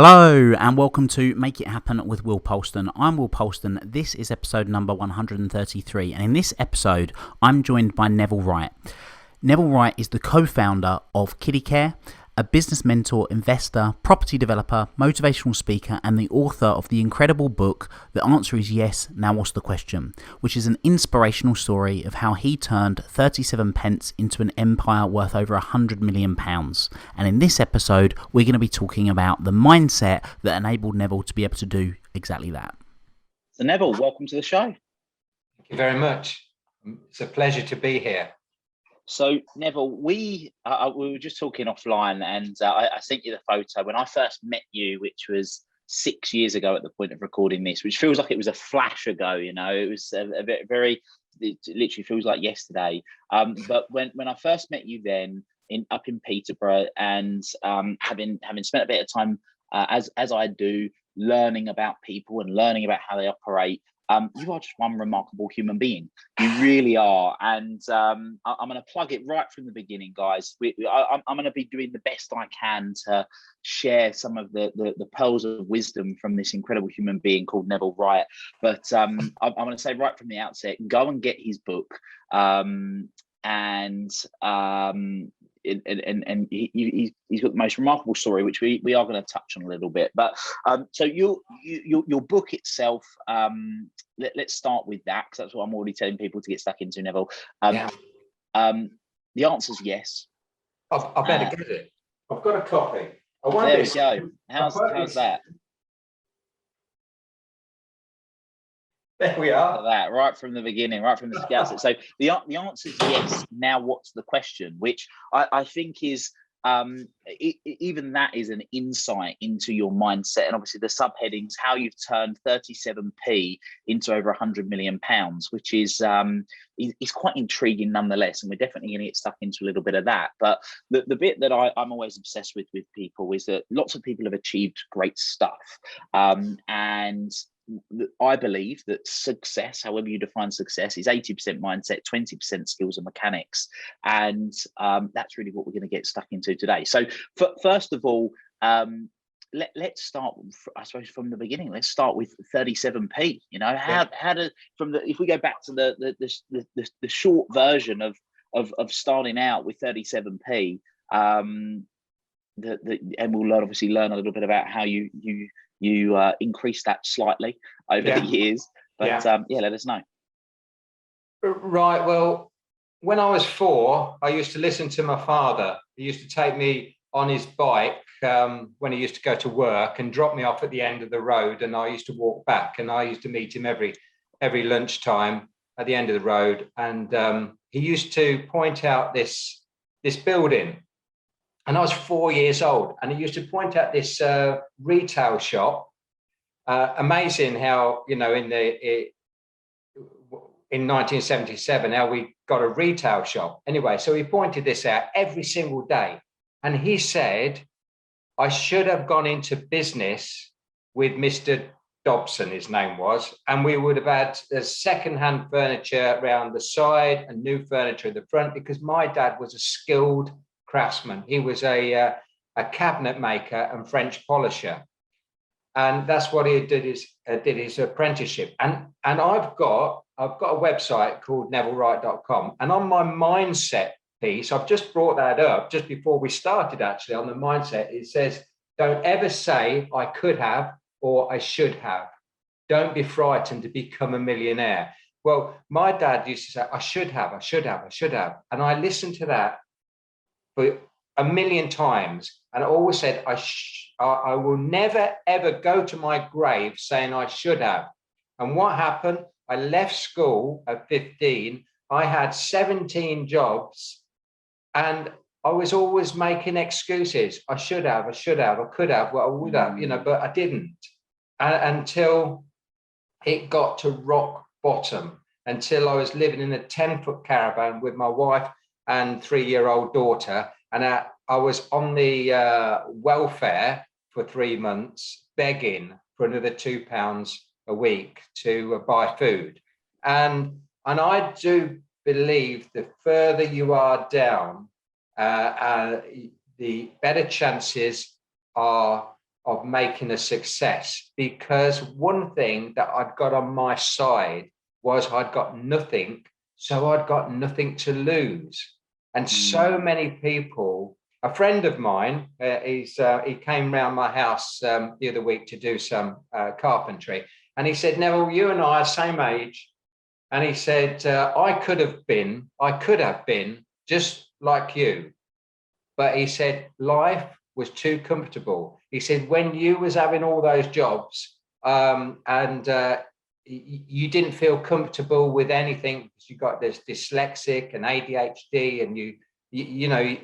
Hello and welcome to Make It Happen with Will Polston. I'm Will Polston. This is episode number 133, and in this episode I'm joined by Neville Wright. Neville Wright is the co-founder of Kiddicare, a business mentor, investor, property developer, motivational speaker, and the author of the incredible book The Answer is Yes, Now What's the Question?, which is an inspirational story of how he turned 37 pence into an empire worth over £100 million. And in this episode, we're going to be talking about the mindset that enabled Neville to be able to do exactly that. So Neville, welcome to the show. Thank you very much. It's a pleasure to be here. So Neville, we were just talking offline, and I sent you the photo when I first met you, which was 6 years ago at the point of recording this, which feels like it was a flash ago. You know, it was a bit it literally feels like yesterday. But when I first met you then up in Peterborough, and having spent a bit of time as I do, learning about people and learning about how they operate. You are just one remarkable human being. You really are. And I'm going to plug it right from the beginning, guys. I'm going to be doing the best I can to share some of the pearls of wisdom from this incredible human being called Neville Wright. But I'm going to say right from the outset, go and get his book. And he's got the most remarkable story, which we are going to touch on a little bit. But so your book itself, let's start with that, because that's what I'm already telling people to get stuck into, Neville. The answer is yes. I better get it. I've got a copy. There we go. How's that? There we are. That right from the beginning, right from the outset. So the answer is yes. Now, what's the question? Which I think is even that is an insight into your mindset, and obviously the subheadings, how you've turned 37p into over £100 million, which is quite intriguing nonetheless. And we're definitely going to get stuck into a little bit of that. But the bit that I'm always obsessed with people is that lots of people have achieved great stuff, and I believe that success, however you define success, is 80% mindset, 20% skills and mechanics. And that's really what we're going to get stuck into today. So first of all, let's start, I suppose, from the beginning. Let's start with 37p. You know, if we go back to the short version of starting out with 37p, and we'll obviously learn a little bit about how you increased that slightly over the years, but let us know. Right. Well, when I was 4, I used to listen to my father. He used to take me on his bike when he used to go to work and drop me off at the end of the road, and I used to walk back, and I used to meet him every lunchtime at the end of the road, and he used to point out this building. And I was 4 years old, and he used to point out this retail shop. Amazing how, you know, in 1977, how we got a retail shop. Anyway, so he pointed this out every single day. And he said, I should have gone into business with Mr. Dobson, his name was, and we would have had second-hand furniture around the side and new furniture at the front, because my dad was a skilled craftsman. He was a cabinet maker and French polisher, and that's what he did his apprenticeship. And I've got a website called nevillewright.com, and on my mindset piece, I've just brought that up just before we started. Actually, on the mindset, it says, don't ever say I could have or I should have. Don't be frightened to become a millionaire. Well, my dad used to say, I should have. And I listened to that for a million times, and I always said, I will never ever go to my grave saying I should have. And what happened? I left school at 15. I had 17 jobs, and I was always making excuses. I should have, I could have, well, I would have, you know, but I didn't. Until it got to rock bottom, until I was living in a 10-foot caravan with my wife and 3-year-old daughter, and I was on the welfare for 3 months, begging for another £2 a week to buy food. And I do believe the further you are down, the better chances are of making a success, because one thing that I'd got on my side was I'd got nothing, so I'd got nothing to lose. And so many people, a friend of mine, he came round my house the other week to do some carpentry, and he said, Neville, you and I are same age. And he said, I could have been just like you. But he said, life was too comfortable. He said, when you was having all those jobs and you didn't feel comfortable with anything because you got this dyslexic and ADHD, and you know,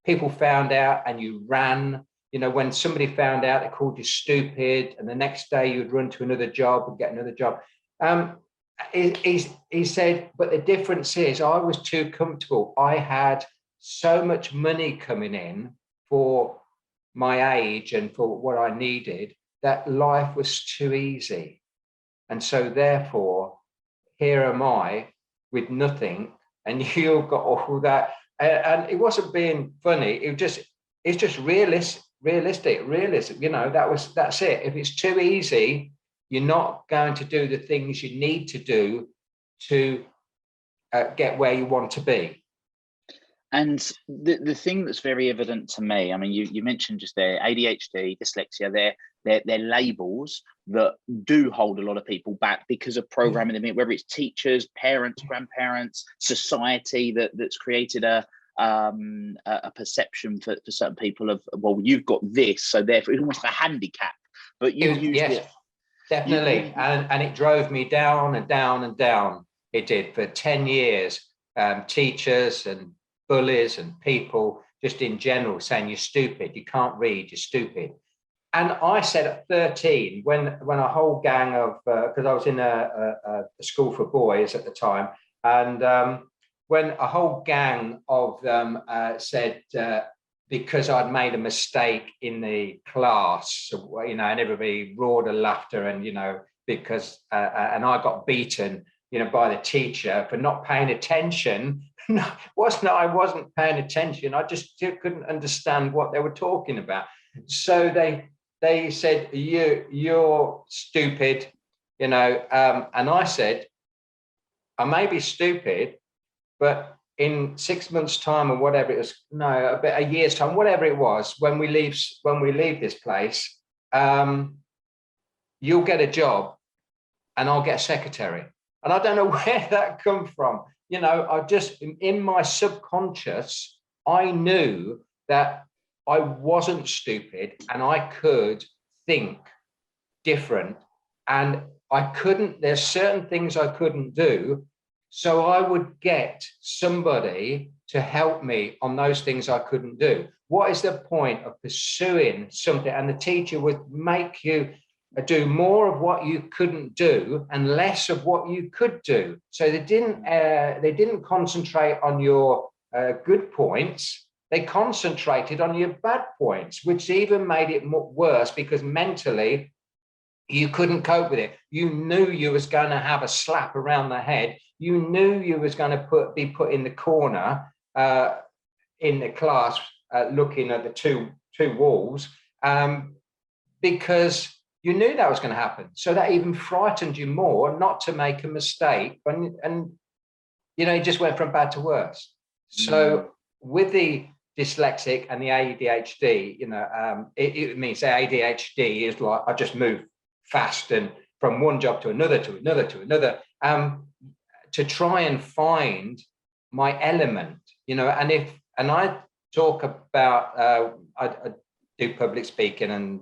people found out and you ran. You know, when somebody found out, they called you stupid, and the next day you'd run to another job and get another job. He said, but the difference is I was too comfortable. I had so much money coming in for my age and for what I needed that life was too easy. And so therefore, here am I with nothing, and you've got all that. And it wasn't being funny. It's just realistic. You know, that's it. If it's too easy, you're not going to do the things you need to do to get where you want to be. And the thing that's very evident to me, I mean, you mentioned just there, ADHD, dyslexia, they're labels that do hold a lot of people back because of programming, whether it's teachers, parents, grandparents, society that's created a perception for certain people of, well, you've got this, so therefore it's almost a handicap. But you used it. Definitely. And it drove me down and down and down. It did for 10 years. Teachers and bullies and people just in general saying you're stupid, you can't read, you're stupid. And I said at 13, when a whole gang of, because I was in a school for boys at the time, and when a whole gang of them said, because I'd made a mistake in the class, you know, and everybody roared of laughter, and, you know, because, and I got beaten, you know, by the teacher for not paying attention. No, I wasn't paying attention. I just couldn't understand what they were talking about. So they said, you're stupid, you know, and I said, I may be stupid, but in 6 months' time or whatever it was, no, a year's time, whatever it was, when we leave this place, you'll get a job and I'll get a secretary. And I don't know where that come from. You know, I just, in my subconscious, I knew that I wasn't stupid and I could think different, and there's certain things I couldn't do. So I would get somebody to help me on those things I couldn't do. What is the point of pursuing something? And the teacher would make you do more of what you couldn't do and less of what you could do. So they didn't concentrate on your good points. They concentrated on your bad points, which even made it worse because mentally you couldn't cope with it. You knew you was going to have a slap around the head. You knew you was going to be put in the corner in the class, looking at the two walls, because you knew that was going to happen. So that even frightened you more not to make a mistake. And you know, it just went from bad to worse. So with the dyslexic and the ADHD, you know, it means the ADHD is like, I just move fast and from one job to another, to try and find my element, you know. And I talk about, I do public speaking and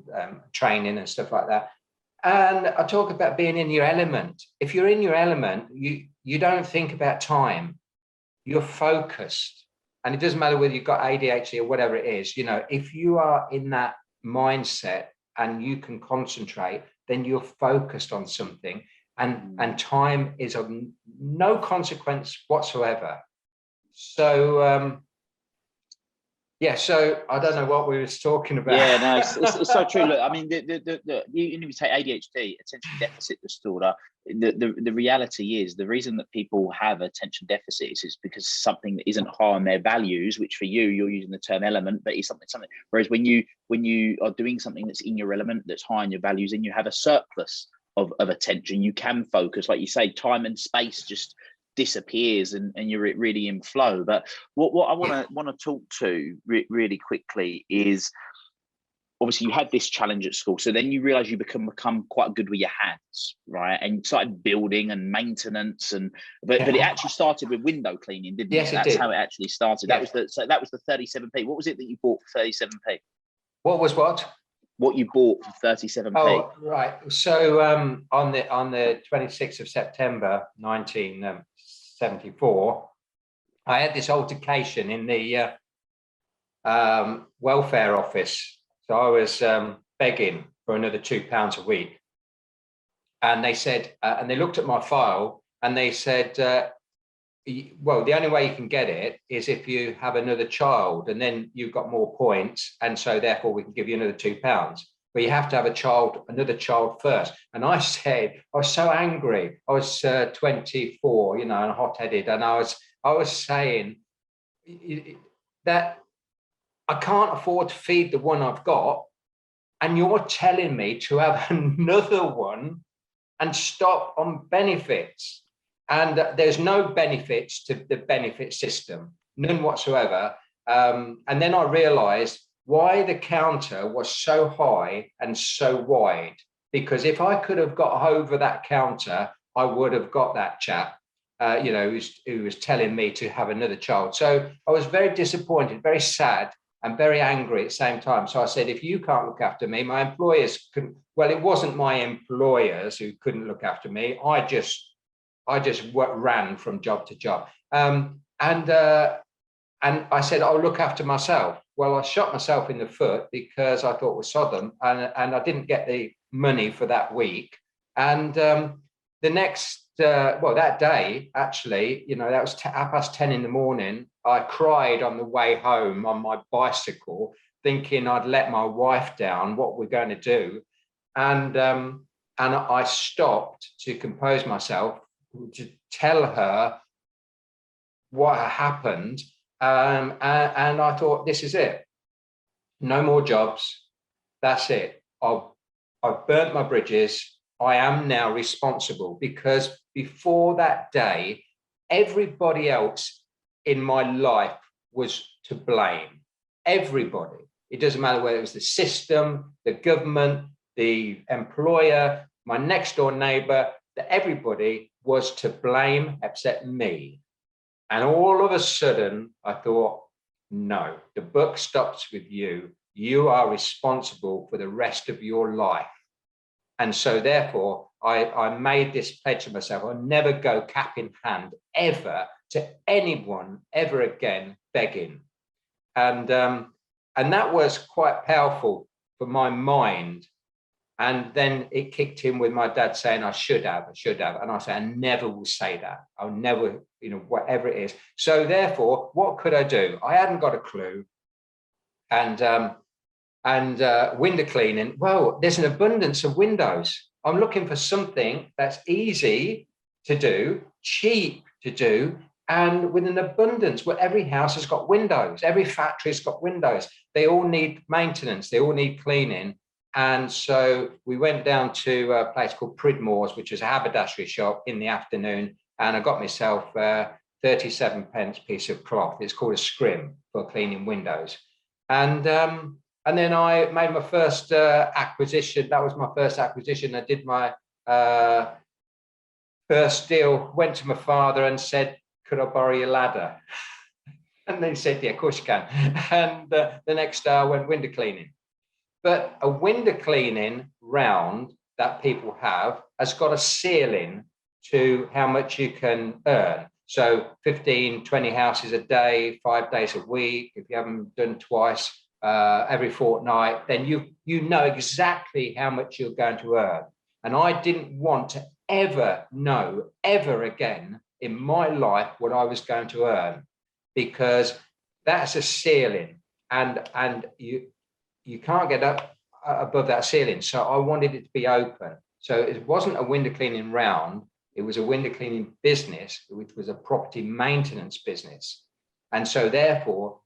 training and stuff like that. And I talk about being in your element. If you're in your element, you don't think about time. You're focused. And it doesn't matter whether you've got ADHD or whatever it is, you know, if you are in that mindset and you can concentrate, then you're focused on something, and time is of no consequence whatsoever. So, Yeah, so I don't know what we was talking about. Yeah, no, it's so true. Look, I mean, you take ADHD, attention deficit disorder. The reality is the reason that people have attention deficits is because something that isn't high on their values, which for you're using the term element, but it's something. Whereas when you are doing something that's in your element, that's high on your values, and you have a surplus of attention, you can focus, like you say, time and space just disappears, and you're really in flow. But what I want to talk to really quickly is, obviously you had this challenge at school, so then you realize you become quite good with your hands, right? And you started building and maintenance, but it actually started with window cleaning, didn't it? Yes, That's how it actually started. Yeah. That was the 37p. What was it that you bought for 37p? What was what? What you bought for 37p? Oh, right. So on the 26th of September 1974, I had this altercation in the welfare office. So I was begging for another £2 a week, and they said, and they looked at my file, and they said, well, the only way you can get it is if you have another child, and then you've got more points, and so therefore we can give you another £2. But you have to have another child first. And I said, I was so angry. I was 24, and hot-headed, and I was saying that I can't afford to feed the one I've got, and you're telling me to have another one and stop on benefits. And there's no benefits to the benefit system, none whatsoever. And then I realized why the counter was so high and so wide, because if I could have got over that counter, I would have got that chap, who was telling me to have another child. So I was very disappointed, very sad, and very angry at the same time. So I said, if you can't look after me, my employers couldn't. Well, it wasn't my employers who couldn't look after me. I just ran from job to job. And I said, I'll look after myself. Well, I shot myself in the foot because I thought it was Sodom, and I didn't get the money for that week. And the next, that day, actually, that was 10:30 in the morning. I cried on the way home on my bicycle, thinking I'd let my wife down. What we're going to do, and I stopped to compose myself, to tell her what happened. And I thought, this is it. No more jobs. That's it. I've burnt my bridges. I am now responsible, because before that day, everybody else in my life was to blame. Everybody. It doesn't matter whether it was the system, the government, the employer, my next door neighbor, that everybody was to blame except me. And all of a sudden, I thought, no, the buck stops with you. You are responsible for the rest of your life. And so therefore, I made this pledge to myself. I'll never go cap in hand ever to anyone ever again begging. And that was quite powerful for my mind. And then it kicked in with my dad saying, I should have. And I said, I never will say that. I'll never, whatever it is. So therefore, what could I do? I hadn't got a clue. And window cleaning, well, there's an abundance of windows. I'm looking for something that's easy to do, cheap to do, and with an abundance, where every house has got windows. Every factory's got windows. They all need maintenance. They all need cleaning. And so we went down to a place called Pridmore's, which is a haberdashery shop, in the afternoon. And I got myself 37p piece of cloth. It's called a scrim for cleaning windows. And then I made my first acquisition. That was my first acquisition. I did my first deal, went to my father and said, could I borrow your ladder? And then he said, yeah, of course you can. And the next day I went window cleaning. But a window cleaning round that people have has got a ceiling to how much you can earn. So 15, 20 houses a day, 5 days a week. If you haven't done twice, every fortnight, then you know exactly how much you're going to earn. And I didn't want to ever know ever again in my life what I was going to earn, because that's a ceiling. and you can't get up above that ceiling. So I wanted it to be open. So it wasn't a window cleaning round. It was a window cleaning business, which was a property maintenance business. And so therefore,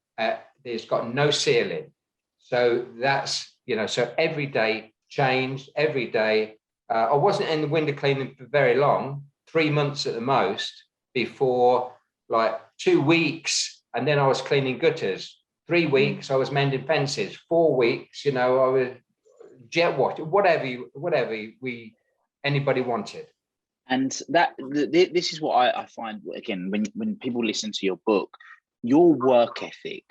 there's got no ceiling. So that's, so every day changed, every day. I wasn't in the window cleaning for very long, 3 months at the most, before like 2 weeks. And then I was cleaning gutters. 3 weeks, I was mending fences. 4 weeks, I was jet wash, whatever anybody wanted. And this is what I find, again, when people listen to your book, your work ethic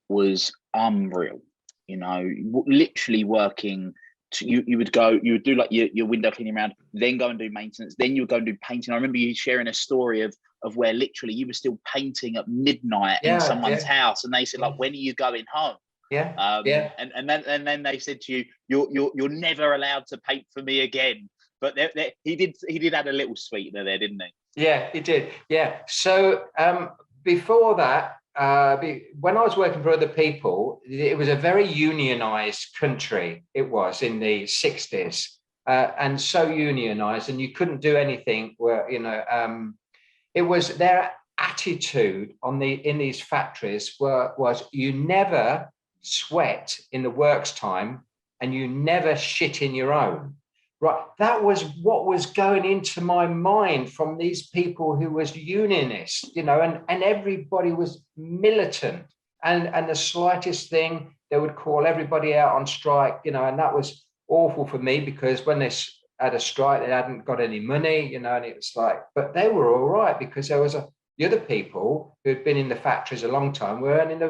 was unreal. Literally working. You would do like your window cleaning round, then go and do maintenance, then you would go and do painting. I remember you sharing a story of where literally you were still painting at midnight in someone's house, and they said, like, when are you going home? And then they said to you, you're never allowed to paint for me again. But he did add a little sweetener there, didn't he? Yeah, he did. Yeah. So before that, when I was working for other people, it was a very unionized country. It was in the 60s, and so unionized, and you couldn't do anything where, it was their attitude in these factories was you never sweat in the works time and you never shit in your own. Right, that was what was going into my mind from these people who was unionists, and everybody was militant, and the slightest thing they would call everybody out on strike, and that was awful for me, because when they had a strike, they hadn't got any money, and it was like, but they were all right, because there was the other people who had been in the factories a long time were earning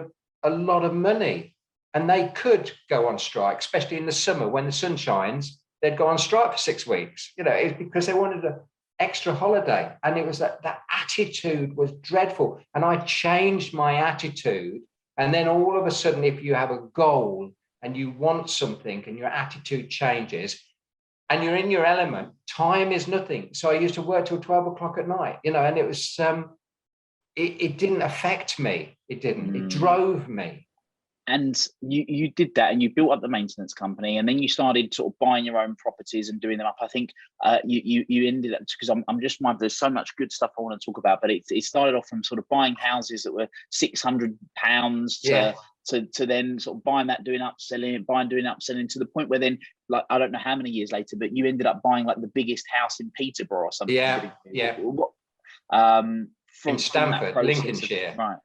a lot of money, and they could go on strike, especially in the summer when the sun shines. They'd go on strike for 6 weeks, it's because they wanted an extra holiday. And it was that attitude was dreadful. And I changed my attitude. And then all of a sudden, if you have a goal and you want something and your attitude changes and you're in your element, time is nothing. So I used to work till 12 o'clock at night, and it was, it didn't affect me. It didn't, it drove me. And you did that, and you built up the maintenance company, and then you started sort of buying your own properties and doing them up. I think you ended up, because I'm just mindful, there's so much good stuff I want to talk about, but it started off from sort of buying houses that were £600 to then sort of buying that, doing upselling to the point where then, like, I don't know how many years later, but you ended up buying like the biggest house in Peterborough or something. From Stamford, Lincolnshire. Right.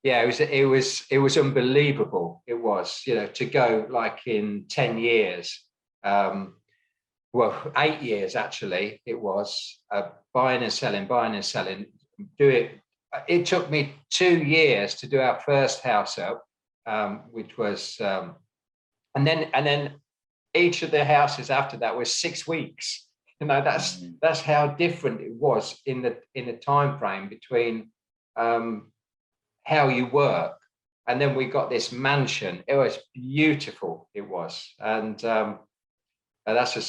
Yeah, it was unbelievable. It was, to go like in 10 years, 8 years actually. It was buying and selling. Do it. It took me 2 years to do our first house up, which was, and then each of the houses after that was 6 weeks. That's how different it was in the time frame between. How you work, and then we got this mansion. It was beautiful. It was, and that's a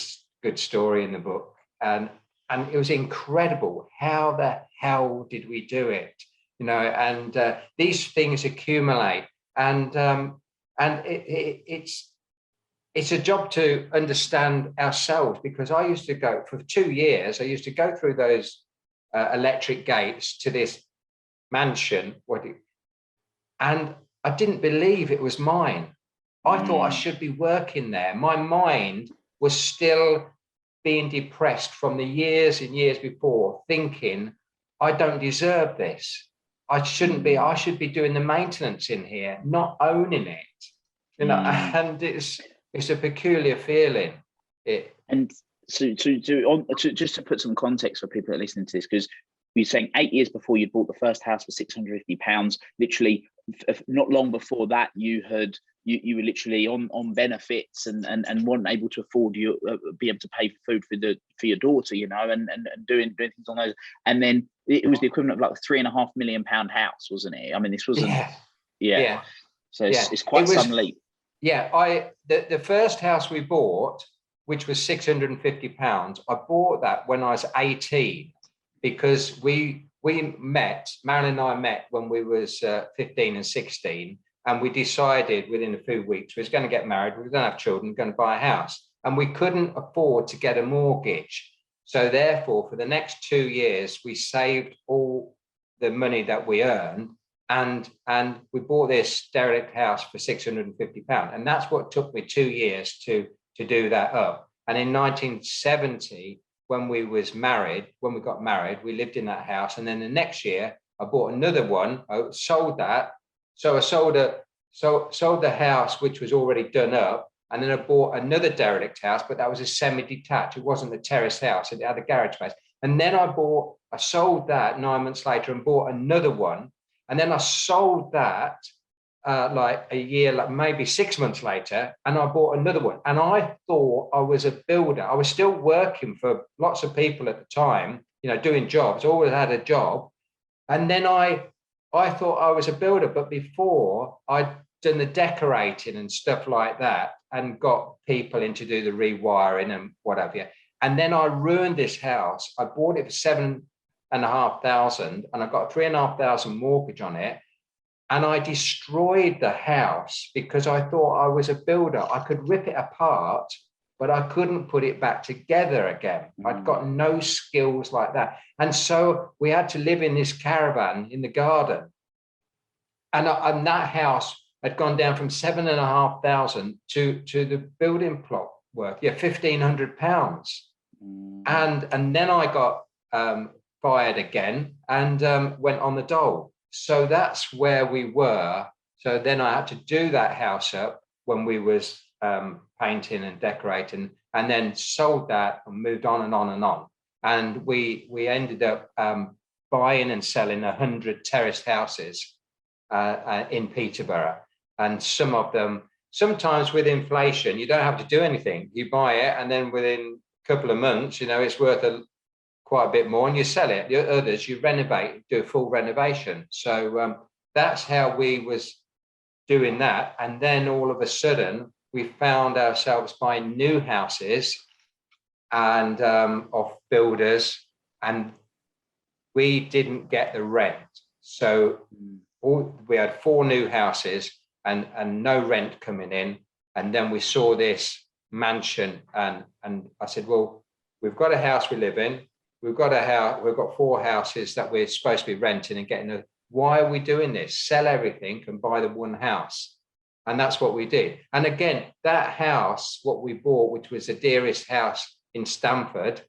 good story in the book. And it was incredible. How the hell did we do it? And these things accumulate, and it's a job to understand ourselves, because I used to go for 2 years. I used to go through those electric gates to this mansion. And I didn't believe it was mine. I thought I should be working there. My mind was still being depressed from the years and years before, thinking, I don't deserve this. I shouldn't be. I should be doing the maintenance in here, not owning it. And it's a peculiar feeling. And so just to put some context for people that are listening to this, because you're saying 8 years before you bought the first house for £650, literally not long before that, you were literally on benefits and weren't able to afford be able to pay for food for your daughter, and doing things on those. And then it was the equivalent of like a £3.5 million house, wasn't it? I mean, this wasn't. Yeah. So it's quite some leap. Yeah, the first house we bought, which was £650, I bought that when I was 18, because we met, Marilyn and I met when we was 15 and 16, And we decided within a few weeks we was going to get married, we were going to have children, going to buy a house. And we couldn't afford to get a mortgage. So therefore, for the next 2 years, we saved all the money that we earned, and we bought this derelict house for £650. And that's what took me 2 years to do that up. And in 1970, when we got married, we lived in that house. And then the next year, I bought another one. I sold that. So I sold the house, which was already done up. And then I bought another derelict house, but that was a semi-detached. It wasn't a terrace house. It had a garage space. And then I sold that 9 months later and bought another one. And then I sold that like a year, like maybe 6 months later, and I bought another one. And I thought I was a builder. I was still working for lots of people at the time, doing jobs, always had a job. And then I thought I was a builder, but before I'd done the decorating and stuff like that and got people in to do the rewiring and what have you. And then I ruined this house. I bought it for £7,500 and I got a £3,500 mortgage on it. And I destroyed the house because I thought I was a builder. I could rip it apart, but I couldn't put it back together again. I'd got no skills like that. And so we had to live in this caravan in the garden. And that house had gone down from £7,500 to the building plot worth, £1,500. And then I got fired again and went on the dole. So that's where we were. So then I had to do that house up when we was painting and decorating, and then sold that and moved on and on and on. And we ended up buying and selling 100 terraced houses in Peterborough. And some of them, sometimes with inflation, you don't have to do anything. You buy it, and then within a couple of months, it's worth quite a bit more, and you sell it. The others, you renovate, do a full renovation. So that's how we was doing that. And then all of a sudden, we found ourselves buying new houses and of builders, and we didn't get the rent. So we had 4 new houses and no rent coming in. And then we saw this mansion, and I said, well, we've got a house we live in. We've got 4 houses that we're supposed to be renting and getting. Why are we doing this? Sell everything and buy the one house. And that's what we did. And again, that house, what we bought, which was the dearest house in Stamford,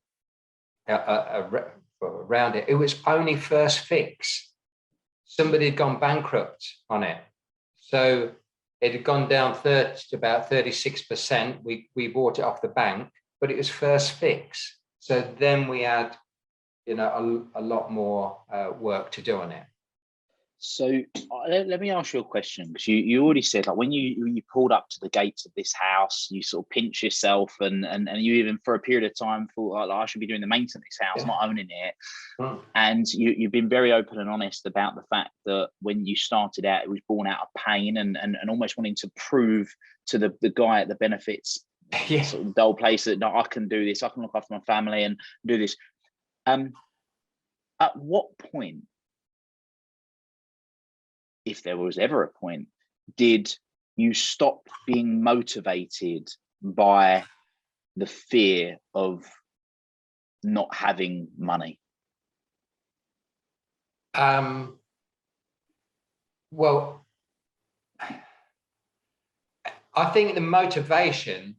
around it was only first fix. Somebody had gone bankrupt on it. So it had gone down to about 36%. We bought it off the bank, but it was first fix. So then we had, a lot more work to do on it. So let me ask you a question, because you already said, like, when you pulled up to the gates of this house, you sort of pinched yourself and you even for a period of time thought, like, I should be doing the maintenance of this house, not owning it. And you've been very open and honest about the fact that when you started out, it was born out of pain and almost wanting to prove to the guy at the benefits sort of dull place that, no, I can do this, I can look after my family and do this. At what point, if there was ever a point, did you stop being motivated by the fear of not having money? Well, I think the motivation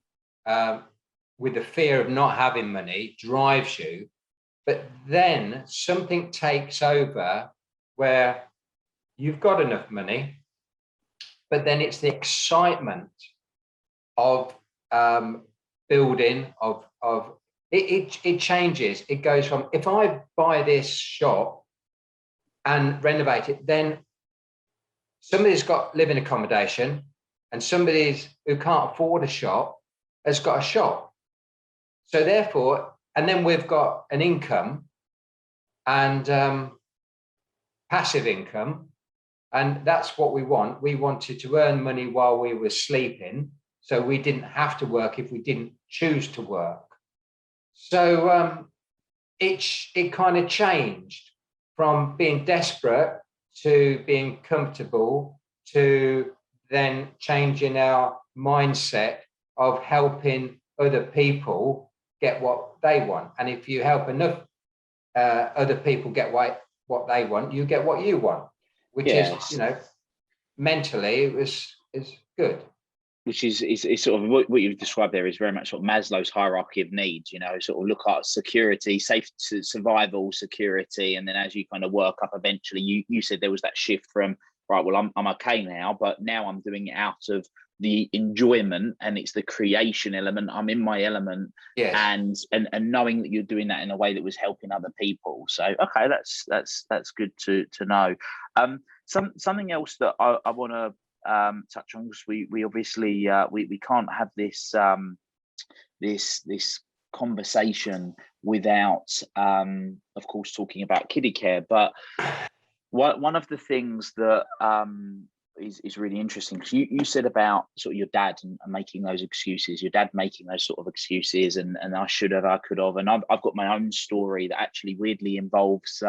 with the fear of not having money drives you, but then something takes over where you've got enough money, but then it's the excitement of building, of it changes. It goes from, if I buy this shop and renovate it, then somebody's got living accommodation and somebody who can't afford a shop has got a shop. So therefore, and then we've got an income and passive income. And that's what we want. We wanted to earn money while we were sleeping, so we didn't have to work if we didn't choose to work. So it kind of changed from being desperate to being comfortable to then changing our mindset of helping other people get what they want. And if you help enough other people get what they want, you get what you want, which Yes. is, mentally is good. Which is sort of what you've described there is very much sort of Maslow's hierarchy of needs, sort of look at security, safe survival, security. And then as you kind of work up, eventually you said there was that shift from, right, well, I'm okay now, but now I'm doing it out of the enjoyment, and it's the creation element. I'm in my element. Yes. and knowing that you're doing that in a way that was helping other people. So, okay, that's good to know. Something else that I want to touch on, because we obviously we can't have this this conversation without of course talking about Kiddicare. But one of the things that is really interesting, because you said about sort of your dad and making those excuses, and I should have, I could have, and I've got my own story that actually weirdly involves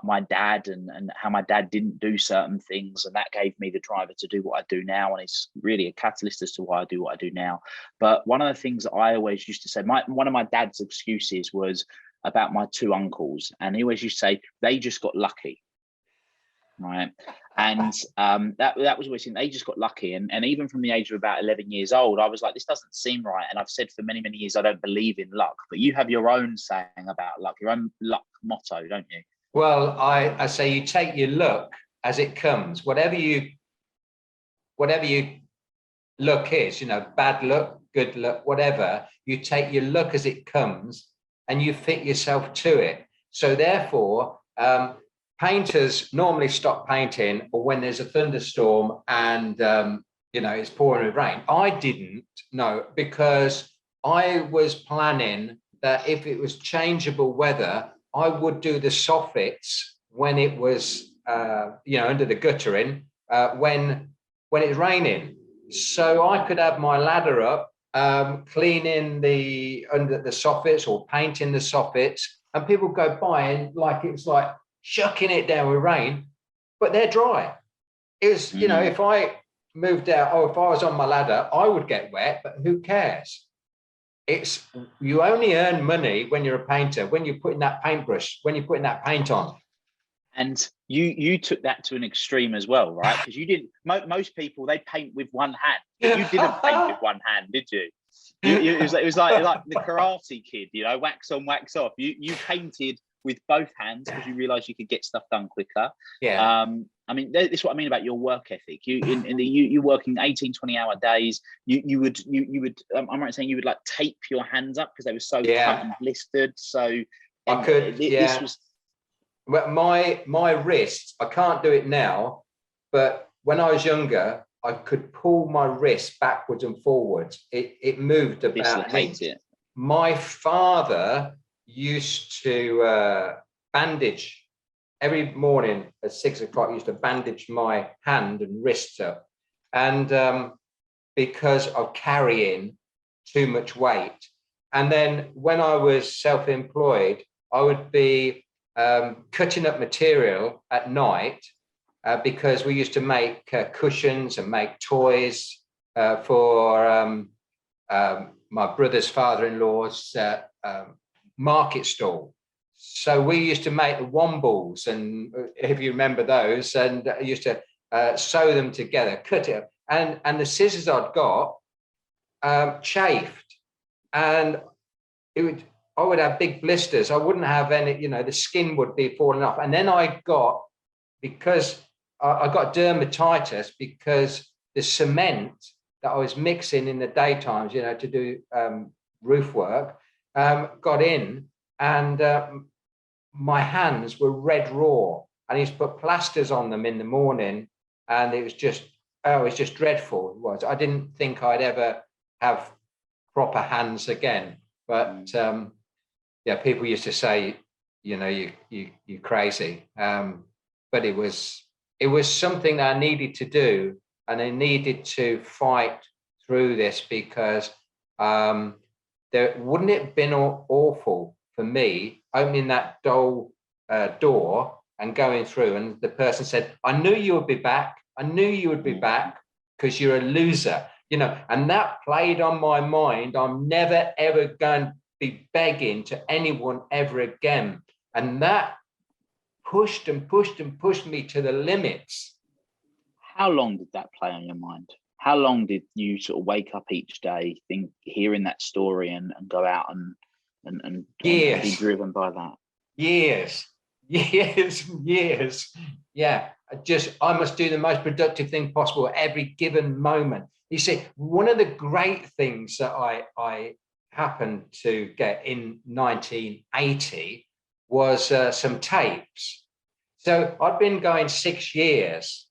my dad and how my dad didn't do certain things, and that gave me the driver to do what I do now, and it's really a catalyst as to why I do what I do now. But one of the things that I always used to say, one of my dad's excuses was about my two uncles, and he always used to say they just got lucky. Right. And that was always, they just got lucky. And even from the age of about 11 years old, I was like, this doesn't seem right. And I've said for many, many years, I don't believe in luck. But you have your own saying about luck, your own luck motto, don't you? Well, I say you take your luck as it comes. Whatever you luck is, bad luck, good luck, whatever, you take your luck as it comes and you fit yourself to it. So therefore, painters normally stop painting or when there's a thunderstorm and it's pouring with rain. I didn't know, because I was planning that if it was changeable weather, I would do the soffits when it was under the guttering when it's raining, so I could have my ladder up, cleaning under the soffits or painting the soffits, and people go by and it's like shucking it down with rain, but they're dry. It was, if I moved out, or if I was on my ladder, I would get wet, but who cares? You only earn money when you're a painter, when you're putting that paintbrush, when you're putting that paint on. And you took that to an extreme as well, right? Because you didn't. Most people, they paint with one hand. You didn't paint with one hand, did you? It was like the Karate Kid, wax on, wax off. You painted with both hands because you realised you could get stuff done quicker. Yeah. I mean, this is what I mean about your work ethic. You working 18, 20-hour days. You would. I'm right saying you would tape your hands up because they were so cut and blistered. So I could. This was. Well, my wrists, I can't do it now, but when I was younger, I could pull my wrist backwards and forwards. It moved about. My father used to bandage every morning at 6 o'clock. He used to bandage my hand and wrists up, and because of carrying too much weight. And then when I was self-employed, I would be cutting up material at night because we used to make cushions and make toys for my brother's father-in-law's market stall. So we used to make the wombles, and if you remember those, and used to sew them together, cut it up, and the scissors I'd got chafed, and I would have big blisters. I wouldn't have any, the skin would be falling off. And then because I got dermatitis because the cement that I was mixing in the daytimes, to do roof work, got in, and my hands were red raw. And I used to put plasters on them in the morning, and it was just dreadful. It was. I didn't think I'd ever have proper hands again. But people used to say, you're crazy. But it was something that I needed to do, and I needed to fight through this because there wouldn't it have been awful for me opening that door and going through, and the person said, I knew you would be back. I knew you would be back. because you're a loser, and that played on my mind. I'm never, ever going to be begging to anyone ever again. And that pushed and pushed and pushed me to the limits. How long did that play on your mind? How long did you sort of wake up each day, hearing that story and go out and be driven by that? Years. Yeah. I must do the most productive thing possible at every given moment. You see, one of the great things that I happened to get in 1980 was some tapes. So I'd been going 6 years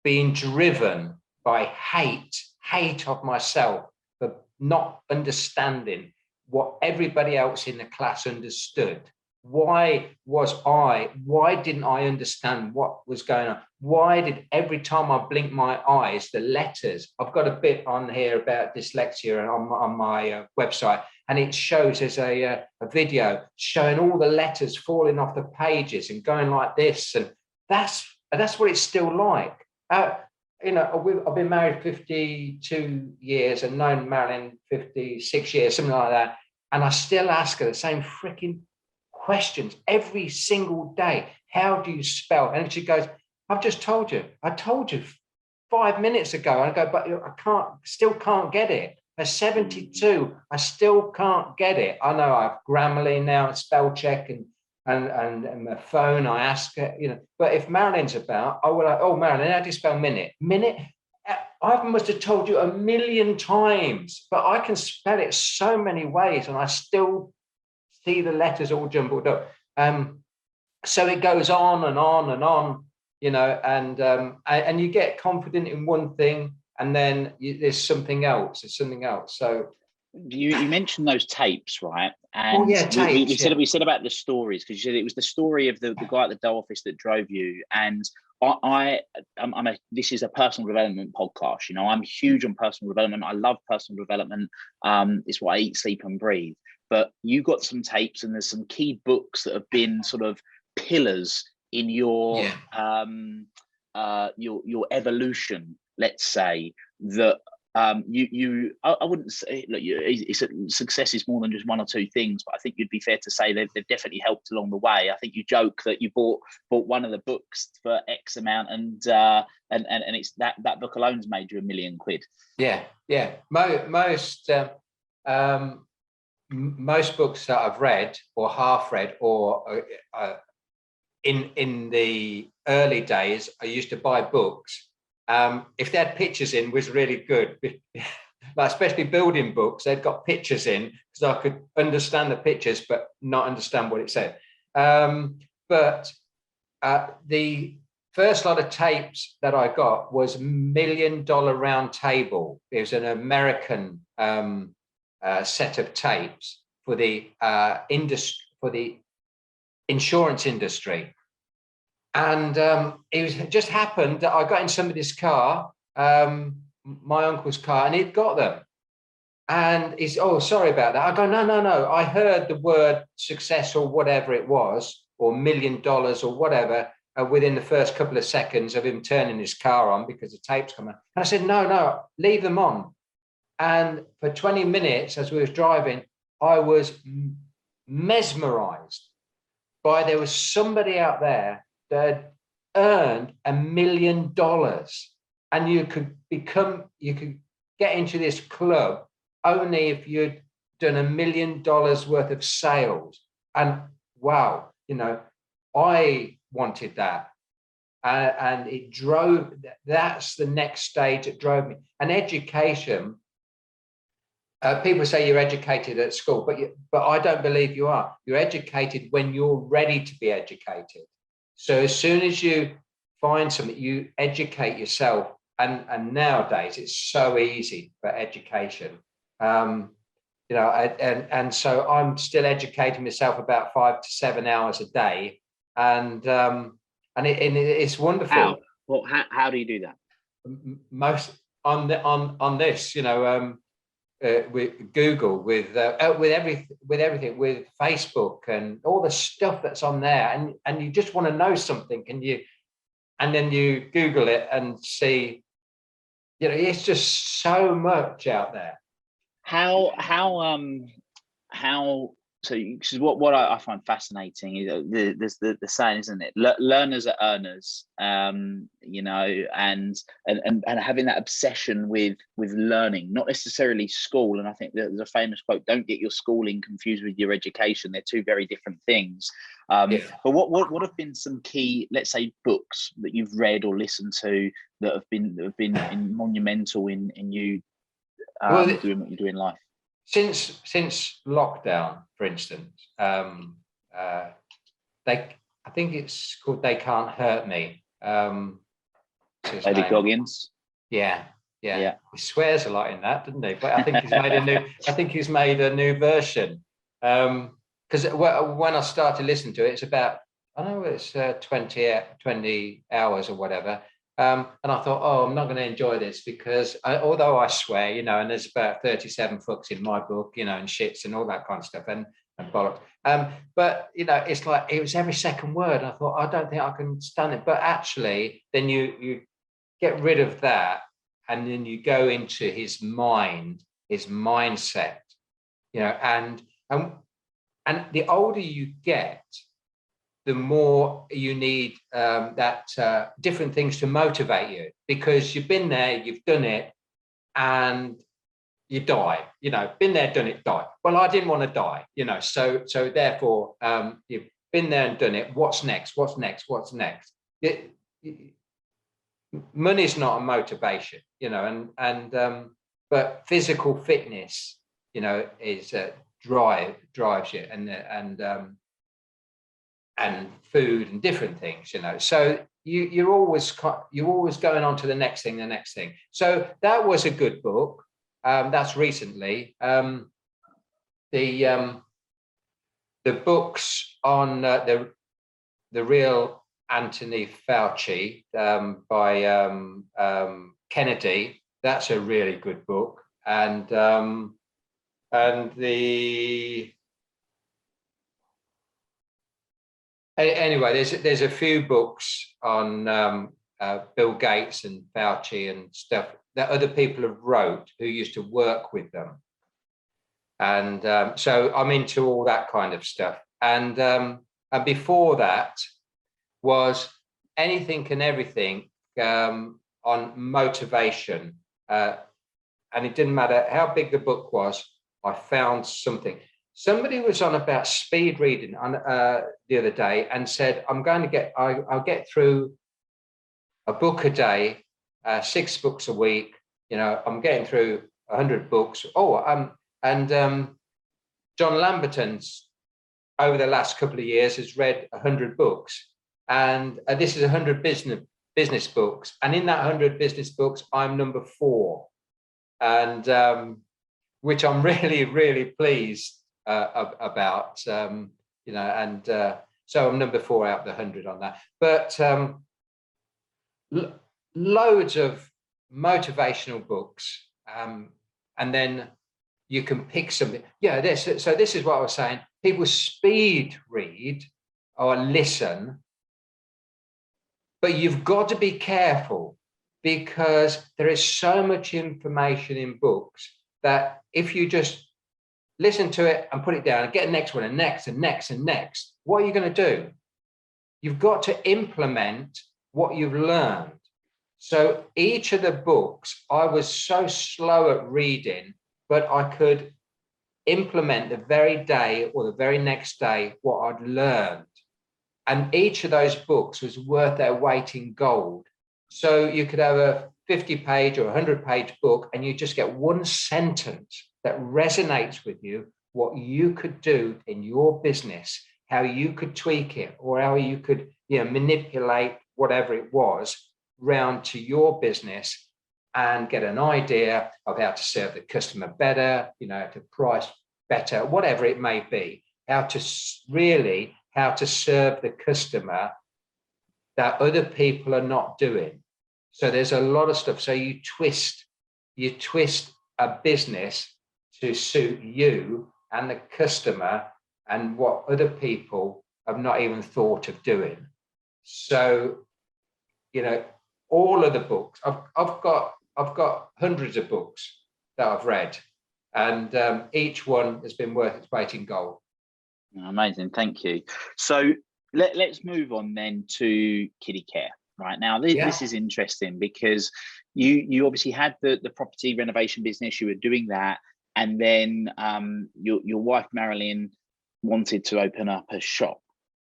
being driven by hate of myself for not understanding what everybody else in the class understood. Why didn't I understand what was going on? Why did every time I blink my eyes, the letters, I've got a bit on here about dyslexia and on my website, and it shows there's a video showing all the letters falling off the pages and going like this. And that's what it's still like. I've been married 52 years and known Marilyn 56 years, something like that. And I still ask her the same freaking questions every single day. How do you spell? And she goes, I've just told you. I told you 5 minutes ago. And I go, but I still can't get it. At 72, I still can't get it. I know I have Grammarly now, spell check and my phone, I ask her, but if Marilyn's about, I will like, oh, Marilyn, how do you spell minute? Minute? I must have told you 1,000,000 times, but I can spell it so many ways and I still see the letters all jumbled up. So it goes on and on and on, and you get confident in one thing and then there's something else. So you mentioned those tapes, right? And tapes, we said about the stories, because you said it was the story of the guy at the dough office that drove you. And this is a personal development podcast. I'm huge on personal development. I love personal development. It's what I eat, sleep, and breathe. But you got some tapes, and there's some key books that have been sort of pillars in your evolution, let's say, that I wouldn't say, look, success is more than just one or two things, but I think you'd be fair to say they've definitely helped along the way. I think you joke that you bought one of the books for X amount, and it's that book alone's made you £1 million. Yeah. Most books that I've read or half read, or in the early days, I used to buy books. If they had pictures in, was really good. Like especially building books, they'd got pictures in because I could understand the pictures but not understand what it said. But the first lot of tapes that I got was $1 Million Round Table. It was an American set of tapes for the insurance industry. And it just happened that I got in somebody's car, my uncle's car, and he'd got them. And he's, oh, sorry about that. I go, no. I heard the word success or whatever it was, or $1 million or whatever, within the first couple of seconds of him turning his car on because the tape's coming. And I said, no, leave them on. And for 20 minutes, as we was driving, I was mesmerized by there was somebody out there that earned $1 million, and you could get into this club only if you'd done $1 million worth of sales. And wow, I wanted that, and it drove. That's the next stage that drove me. And education. People say you're educated at school, but I don't believe you are. You're educated when you're ready to be educated. So as soon as you find something, you educate yourself. And nowadays it's so easy for education. And so I'm still educating myself about 5 to 7 hours a day, and it's wonderful. How do you do that? Most on this, with Google, with everything, with Facebook and all the stuff that's on there, and you just want to know something, and then you Google it and see it's just so much out there. How so what I find fascinating is there's the saying, isn't it? Learners are earners, and having that obsession with learning, not necessarily school. And I think there's a famous quote: "Don't get your schooling confused with your education. They're two very different things." But what have been some key, let's say, books that you've read or listened to that have been monumental in you doing what you do in life? Since lockdown, for instance, I think it's called "They Can't Hurt Me." David Goggins. Yeah. He swears a lot in that, doesn't he? But I think he's made a new version. Because when I started listening to it, it's about, I know it's 20 hours or whatever. And I thought, I'm not going to enjoy this because although I swear, and there's about 37 fucks in my book, and shits and all that kind of stuff and bollocks. But, it's like, it was every second word. I thought, I don't think I can stand it. But actually, then you get rid of that and then you go into his mind, his mindset, and the older you get, the more you need different things to motivate you, because you've been there, you've done it, and you die. Been there, done it, die. Well, I didn't want to die. So therefore, you've been there and done it. What's next? What's next? What's next? Money's not a motivation, but physical fitness, is drives you, and food and different things, so you're always going on to the next thing. So that was a good book. That's recently. The books on the real Anthony Fauci by Kennedy, that's a really good book. And anyway, there's a few books on Bill Gates and Fauci and stuff that other people have wrote who used to work with them, and so I'm into all that kind of stuff. And before that was Anything and Everything on motivation, and it didn't matter how big the book was. I found something. Somebody was on about speed reading on the other day and said, I'll get through a book a day, 6 books a week. I'm getting through 100 books. And John Lamberton's over the last couple of years has read 100 books. And this is 100 business books. And in that 100 business books, I'm number 4. And which I'm really, really pleased about, so I'm number 4 out of the 100 on that. But loads of motivational books, and then you can pick something. This is what I was saying. People speed read or listen, but you've got to be careful, because there is so much information in books that if you just listen to it and put it down and get the next one and next and next and next, what are you going to do? You've got to implement what you've learned. So each of the books, I was so slow at reading, but I could implement the very day or the very next day what I'd learned. And each of those books was worth their weight in gold. So you could have a 50-page or 100-page book, and you just get one sentence that resonates with you, what you could do in your business, how you could tweak it, or how you could manipulate whatever it was round to your business, and get an idea of how to serve the customer better, to price better, whatever it may be, how to serve the customer that other people are not doing. So there's a lot of stuff. So you twist a business to suit you and the customer and what other people have not even thought of doing. So, all of the books, I've got I've got hundreds of books that I've read, and each one has been worth its weight in gold. Amazing, thank you. So let's move on then to Kiddicare. Right now, this is interesting because you obviously had the property renovation business. You were doing that, and then your wife Marilyn wanted to open up a shop.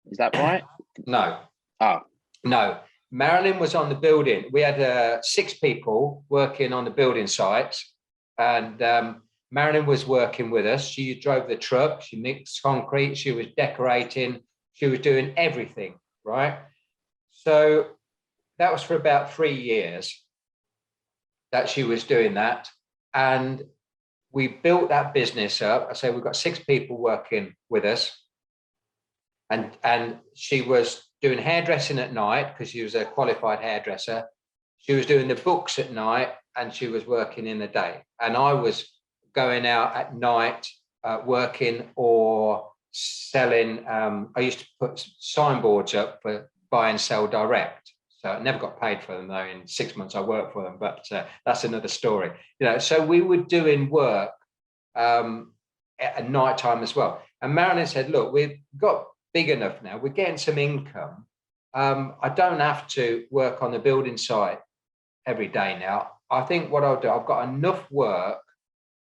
Is that right? No. Oh. No. Marilyn was on the building. We had 6 people working on the building site, and Marilyn was working with us. She drove the truck, she mixed concrete, she was decorating, she was doing everything, right? So that was for about 3 years that she was doing that. And we built that business up. I say we've got 6 people working with us. And she was doing hairdressing at night because she was a qualified hairdresser. She was doing the books at night, and she was working in the day. And I was going out at night working or selling. I used to put signboards up for buy and sell direct. So I never got paid for them, though. In 6 months I worked for them, but that's another story. So we were doing work at night time as well. And Marilyn said, look, we've got big enough now. We're getting some income. I don't have to work on the building site every day now. I think what I'll do, I've got enough work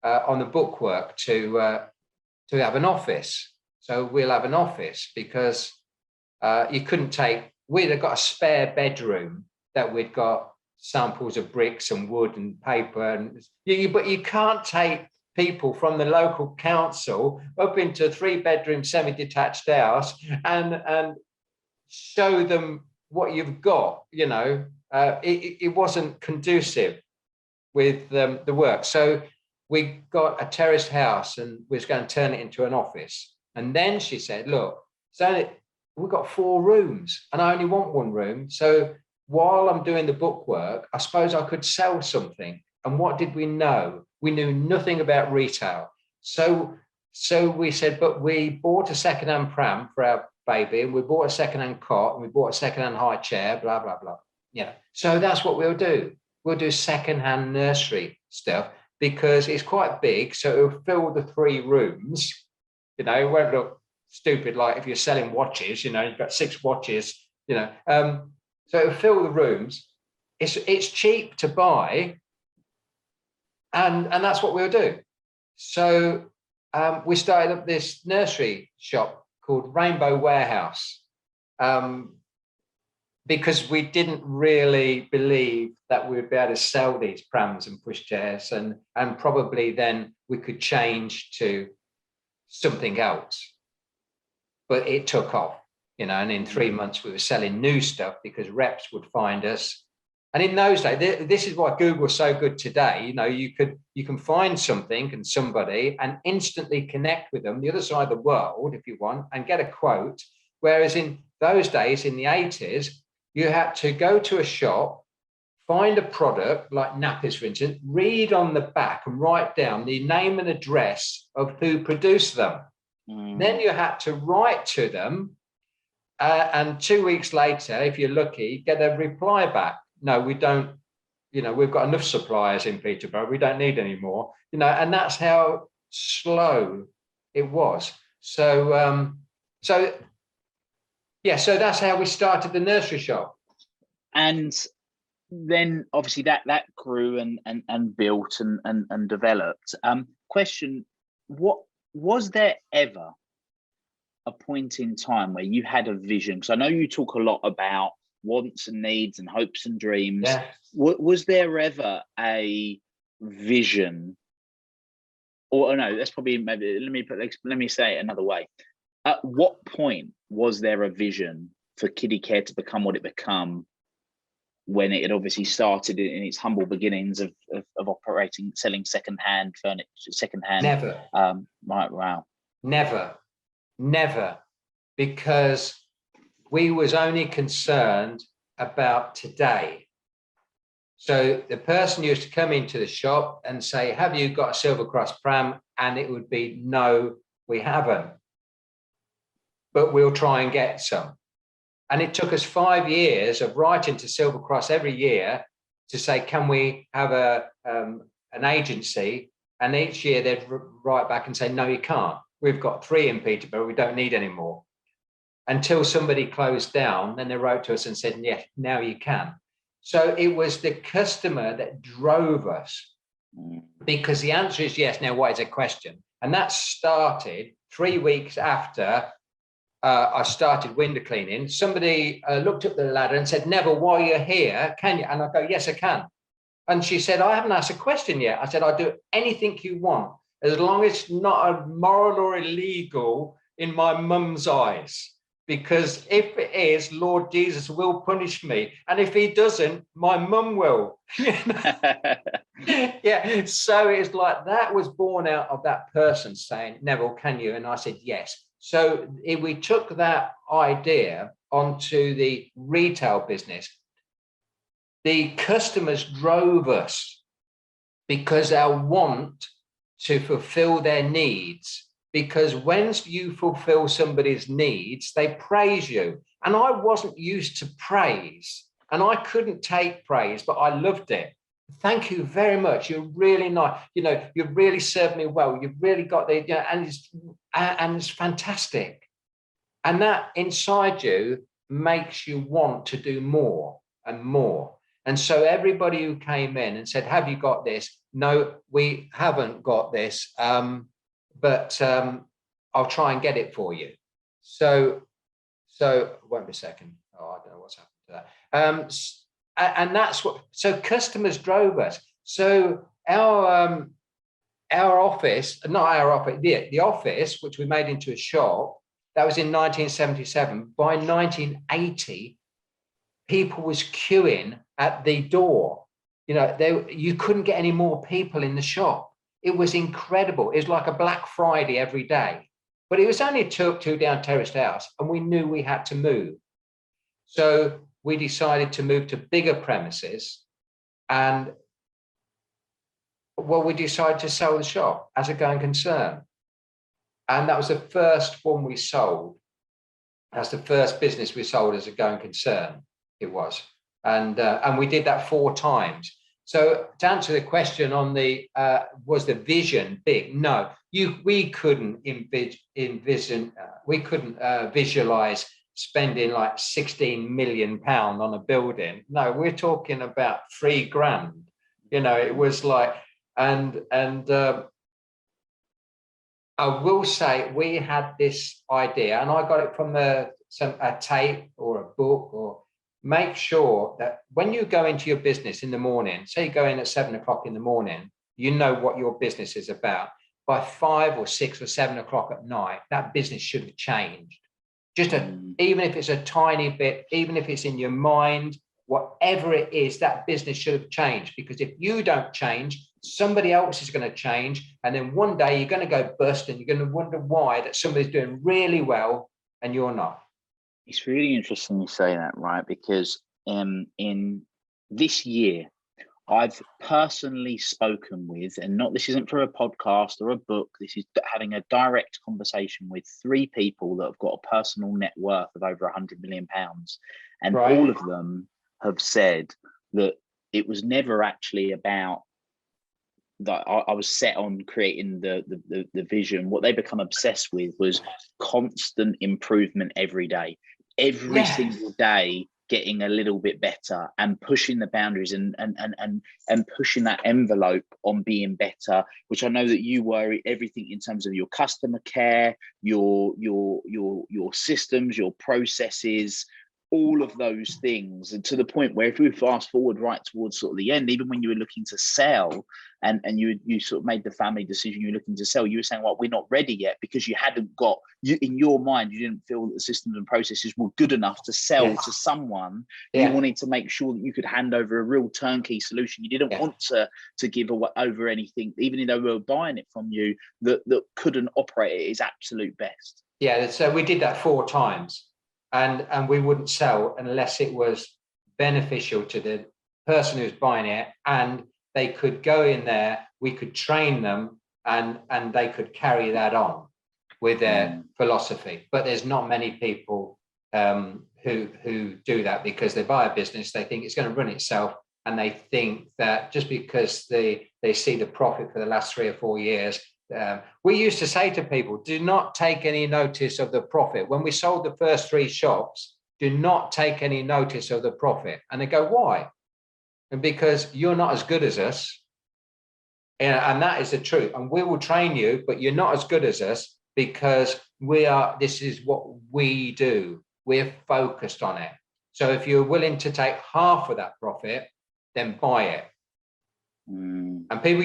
on the book work to have an office. So we'll have an office because you couldn't take, we'd have got a spare bedroom that we'd got samples of bricks and wood and paper, but you can't take people from the local council up into a 3-bedroom semi-detached house and show them what you've got. It wasn't conducive with the work. So we got a terraced house and we was going to turn it into an office. And then she said, look, so we've got 4 rooms and I only want 1 room. So while I'm doing the book work, I suppose I could sell something. And what did we know? We knew nothing about retail. So we said, but we bought a second-hand pram for our baby, and we bought a second-hand cot, and we bought a second-hand high chair, blah, blah, blah. So that's what we'll do. We'll do second-hand nursery stuff because it's quite big. So it'll fill the 3 rooms. It won't look stupid like if you're selling watches, you've got 6 watches, So it'll fill the rooms. It's cheap to buy. And that's what we'll do. So we started up this nursery shop called Rainbow Warehouse because we didn't really believe that we'd be able to sell these prams and pushchairs, and probably then we could change to something else. But it took off, and in 3 months we were selling new stuff because reps would find us. And in those days, this is why Google's so good today. You can find something and somebody and instantly connect with them the other side of the world if you want and get a quote. Whereas in those days, in the 80s, you had to go to a shop, find a product like nappies, for instance, read on the back and write down the name and address of who produced them. Then you had to write to them. And 2 weeks later, if you're lucky, get a reply back. No, we don't, we've got enough suppliers in Peterborough. We don't need any more, and that's how slow it was. So that's how we started the nursery shop. And then obviously that grew and built and developed. Question, what was there ever a point in time where you had a vision? Because I know you talk a lot about wants and needs and hopes and dreams. Yeah. Was there ever a vision, or no, that's probably maybe let me say it another way. At what point was there a vision for Kiddicare to become what it become, when it had obviously started in its humble beginnings of operating, selling second-hand furniture, second-hand? Never. Right. Wow. Never, because we was only concerned about today. So the person used to come into the shop and say, have you got a Silver Cross pram? And it would be, no, we haven't, but we'll try and get some. And it took us 5 years of writing to Silver Cross every year to say, can we have an agency? And each year they'd write back and say, no, you can't. We've got 3 in Peterborough. We don't need any more. Until somebody closed down, then they wrote to us and said, yes, now you can. So it was the customer that drove us, because the answer is yes. Now, what is a question? And that started 3 weeks after I started window cleaning. Somebody looked up the ladder and said, Neville, while you're here, can you? And I go, yes, I can. And she said, I haven't asked a question yet. I said, I'll do anything you want, as long as it's not immoral or illegal in my mum's eyes. Because if it is, Lord Jesus will punish me. And if he doesn't, my mum will. Yeah. So it's like that was born out of that person saying, Neville, can you? And I said, yes. So we took that idea onto the retail business. The customers drove us because they want to fulfill their needs. Because when you fulfill somebody's needs, they praise you. And I wasn't used to praise, and I couldn't take praise, but I loved it. Thank you very much. You're really nice. You know, you really served me well. You've really got the, you know, and it's fantastic. And that inside you makes you want to do more and more. And so everybody who came in and said, have you got this? No, we haven't got this. But I'll try and get it for you. So won't be a second. Oh, I don't know what's happened to that. And that's what. So customers drove us. So our office, not our office, the office, which we made into a shop, that was in 1977. By 1980, people was queuing at the door. You know, you couldn't get any more people in the shop. It was incredible. It was like a Black Friday every day. But it was only a two down terraced house, and we knew we had to move. So we decided to move to bigger premises, and well, we decided to sell the shop as a going concern. And that was the first one we sold. That's the first business we sold as a going concern. It was. And we did that 4 times. So to answer the question on the, was the vision big? No, we couldn't visualize spending like 16 million pounds on a building. No, we're talking about 3 grand. You know, it was like, and I will say we had this idea, and I got it from a tape or a book, or make sure that when you go into your business in the morning, say you go in at 7 o'clock in the morning, you know what your business is about. By 5 or 6 or 7 o'clock at night, that business should have changed. Just even if it's a tiny bit, even if it's in your mind, whatever it is, that business should have changed. Because if you don't change, somebody else is going to change. And then one day you're going to go bust, and you're going to wonder why that somebody's doing really well and you're not. It's really interesting you say that, right? Because in this year, I've personally spoken with, and this isn't for a podcast or a book, this is having a direct conversation with 3 people that have got a personal net worth of over £100 million. And right. All of them have said that it was never actually about that. I was set on creating the vision. What they become obsessed with was constant improvement every day. Every single day getting a little bit better and pushing the boundaries and pushing that envelope on being better, which I know that you were. Everything in terms of your customer care, your systems, your processes, all of those things. And to the point where if we fast forward right towards sort of the end, even when you were looking to sell and you sort of made the family decision, you were looking to sell, you were saying, well, we're not ready yet, because you hadn't got, in your mind, you didn't feel that the systems and processes were good enough to sell to someone. You wanted to make sure that you could hand over a real turnkey solution. You didn't want to give over anything, even though we were buying it from you, that couldn't operate at its absolute best. Yeah, so we did that 4 times. And we wouldn't sell unless it was beneficial to the person who's buying it, and they could go in there, we could train them, and they could carry that on with their philosophy. But there's not many people who do that, because they buy a business, they think it's going to run itself, and they think that just because they see the profit for the last 3 or 4 years. We used to say to people, do not take any notice of the profit. When we sold the first 3 shops, do not take any notice of the profit. And they go, why? And because you're not as good as us. And that is the truth. And we will train you, but you're not as good as us because this is what we do. We're focused on it. So if you're willing to take half of that profit, then buy it. And people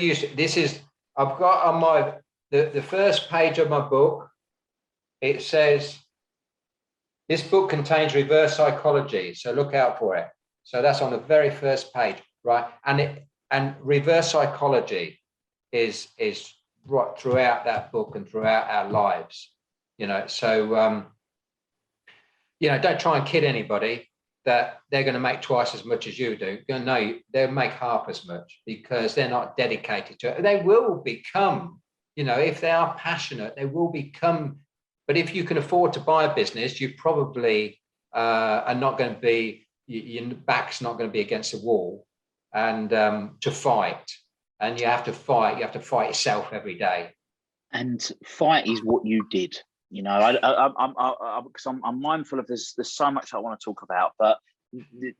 I've got on the first page of my book, it says, this book contains reverse psychology, so look out for it. So that's on the very first page, right? And reverse psychology is right throughout that book and throughout our lives, so don't try and kid anybody that they're going to make twice as much as you do. No, they'll make half as much because they're not dedicated to it. They will become, if they are passionate, they will become. But if you can afford to buy a business, you probably are not going to be, your back's not going to be against the wall and to fight. And you have to fight yourself every day. And fight is what you did. Because I'm mindful of there's so much I want to talk about, but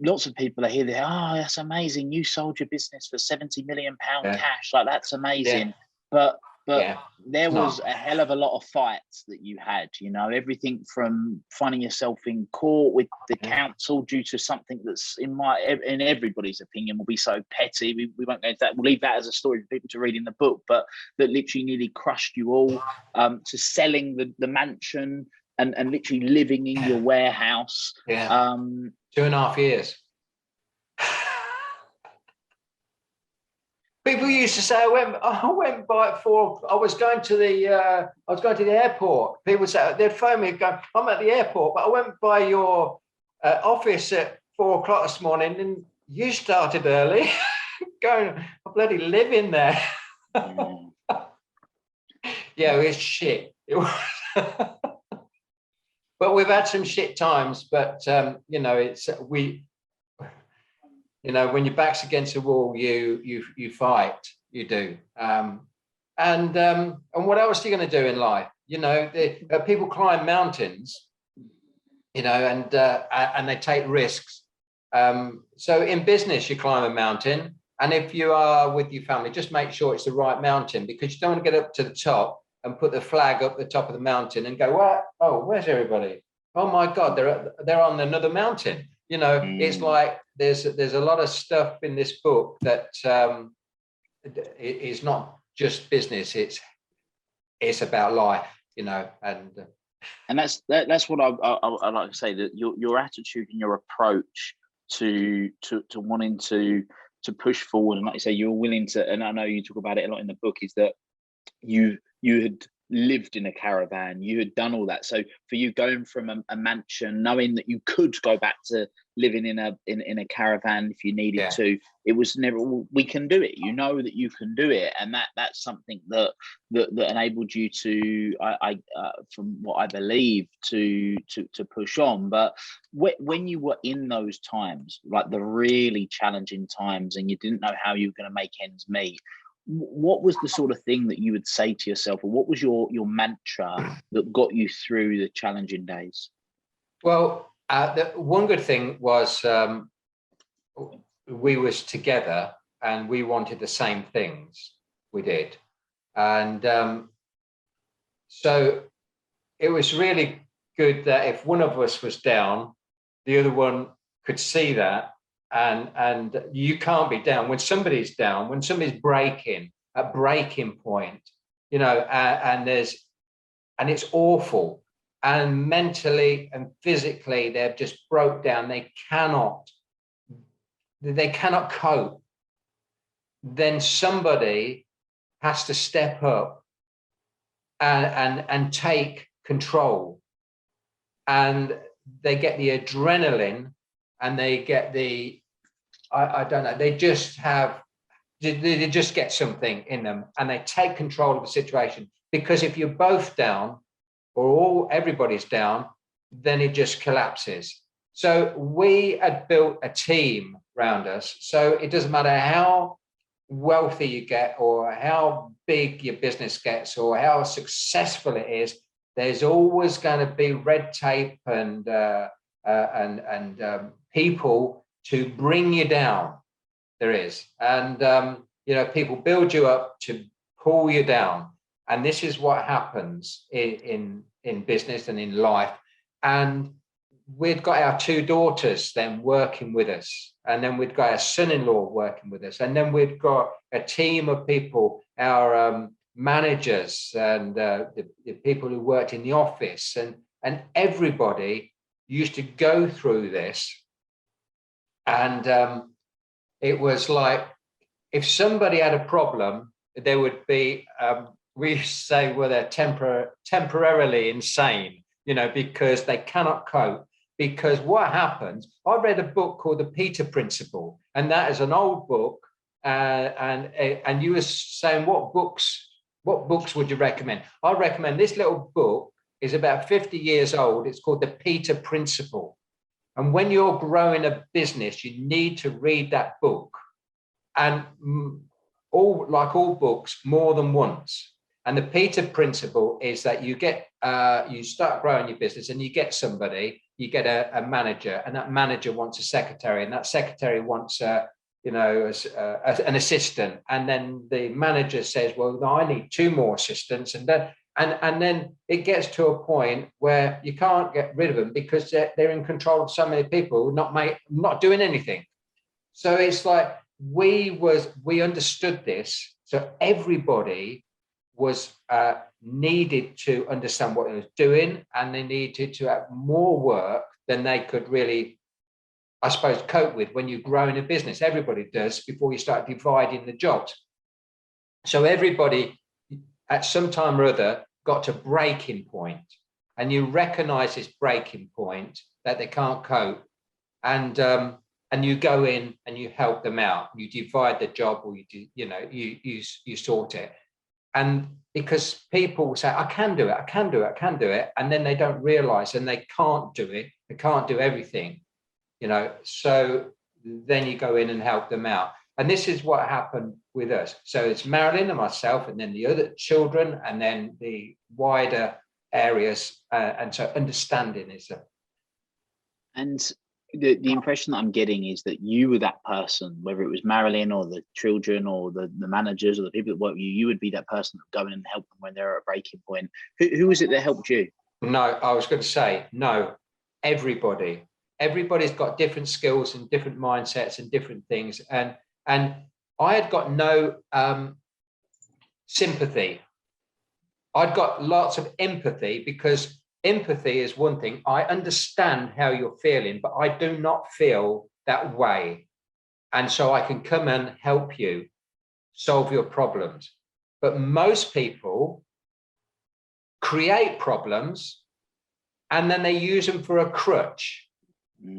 lots of people are here. That's amazing. You sold your business for £70 million cash. Like, that's amazing. Yeah. But there was a hell of a lot of fights that you had, everything from finding yourself in court with the council due to something that's in everybody's opinion will be so petty. We won't go into that. We'll leave that as a story for people to read in the book, but that literally nearly crushed you all, to selling the mansion and literally living in your warehouse. 2.5 years. People used to say, I went by at 4. I was going to the airport. People would say, they'd phone me and go, I'm at the airport, but I went by your office at 4 o'clock this morning and you started early. Going, I bloody live in there. Yeah, it was shit. It was. But we've had some shit times, but when your back's against the wall, you fight, you do. And what else are you going to do in life? People climb mountains, and they take risks. So in business, you climb a mountain, and if you are with your family, just make sure it's the right mountain, because you don't want to get up to the top and put the flag up the top of the mountain and go, what? Oh, where's everybody? Oh my God, they're on another mountain. It's like there's a lot of stuff in this book that is not just business. It's about life, and that's what I like to say, that your attitude and your approach to wanting to push forward, and like you say, you're willing to. And I know you talk about it a lot in the book. Is that you had lived in a caravan, you had done all that. So for you, going from a mansion, knowing that you could go back to living in a caravan if you needed to, it was never, we can do it. That you can do it, and that's something that enabled you to, from what I believe, to push on. But when you were in those times, like the really challenging times, and you didn't know how you were going to make ends meet, what was the sort of thing that you would say to yourself, or what was your mantra that got you through the challenging days? Well, the one good thing was we was together and we wanted the same things. We did. And so it was really good that if one of us was down, the other one could see that. And you can't be down when somebody's down, when somebody's breaking, at breaking point, and it's awful. And mentally and physically, they've just broke down. They cannot cope. Then somebody has to step up and take control. And they get the adrenaline, and they get I don't know, they just get something in them, and they take control of the situation. Because if you're both down, or everybody's down, then it just collapses. So we had built a team around us. So it doesn't matter how wealthy you get or how big your business gets or how successful it is, there's always going to be red tape and people to bring you down. There is. And, people build you up to pull you down. And this is what happens in business and in life. And we've got our 2 daughters then working with us. And then we've got our son-in-law working with us. And then we've got a team of people, our managers and the people who worked in the office. And everybody used to go through this. And it was like, if somebody had a problem, there would be, we say, well, they're temporarily insane, because they cannot cope. Because what happens, I read a book called The Peter Principle, and that is an old book. And you were saying, what books would you recommend? I recommend this little book. Is about 50 years old. It's called The Peter Principle. And when you're growing a business, you need to read that book. And like all books, more than once. And the Peter Principle is that you start growing your business and you get somebody, you get a manager, and that manager wants a secretary, and that secretary wants an assistant. And then the manager says, well, no, I need 2 more assistants. And then it gets to a point where you can't get rid of them because they're in control of so many people, not doing anything. So it's like we understood this. So everybody was needed to understand what they was doing, and they needed to have more work than they could really, I suppose, cope with when you grow in a business. Everybody does before you start dividing the jobs. So everybody at some time or other got to breaking point, and you recognize this breaking point that they can't cope, and you go in and you help them out. You divide the job, or you sort it. And because people will say, I can do it, and then they don't realize, and they can't do it. They can't do everything, so then you go in and help them out. And this is what happened with us. So it's Marilyn and myself, and then the other children, and then the wider areas. And so understanding is that. And the impression that I'm getting is that you were that person, whether it was Marilyn or the children or the managers or the people that work with you, you would be that person that would go in and help them when they're at a breaking point. Who was it that helped you? No, I was going to say, no, everybody. Everybody's got different skills and different mindsets and different things. And I had got no sympathy. I'd got lots of empathy, because empathy is one thing. I understand how you're feeling, but I do not feel that way. And so I can come and help you solve your problems. But most people create problems and then they use them for a crutch.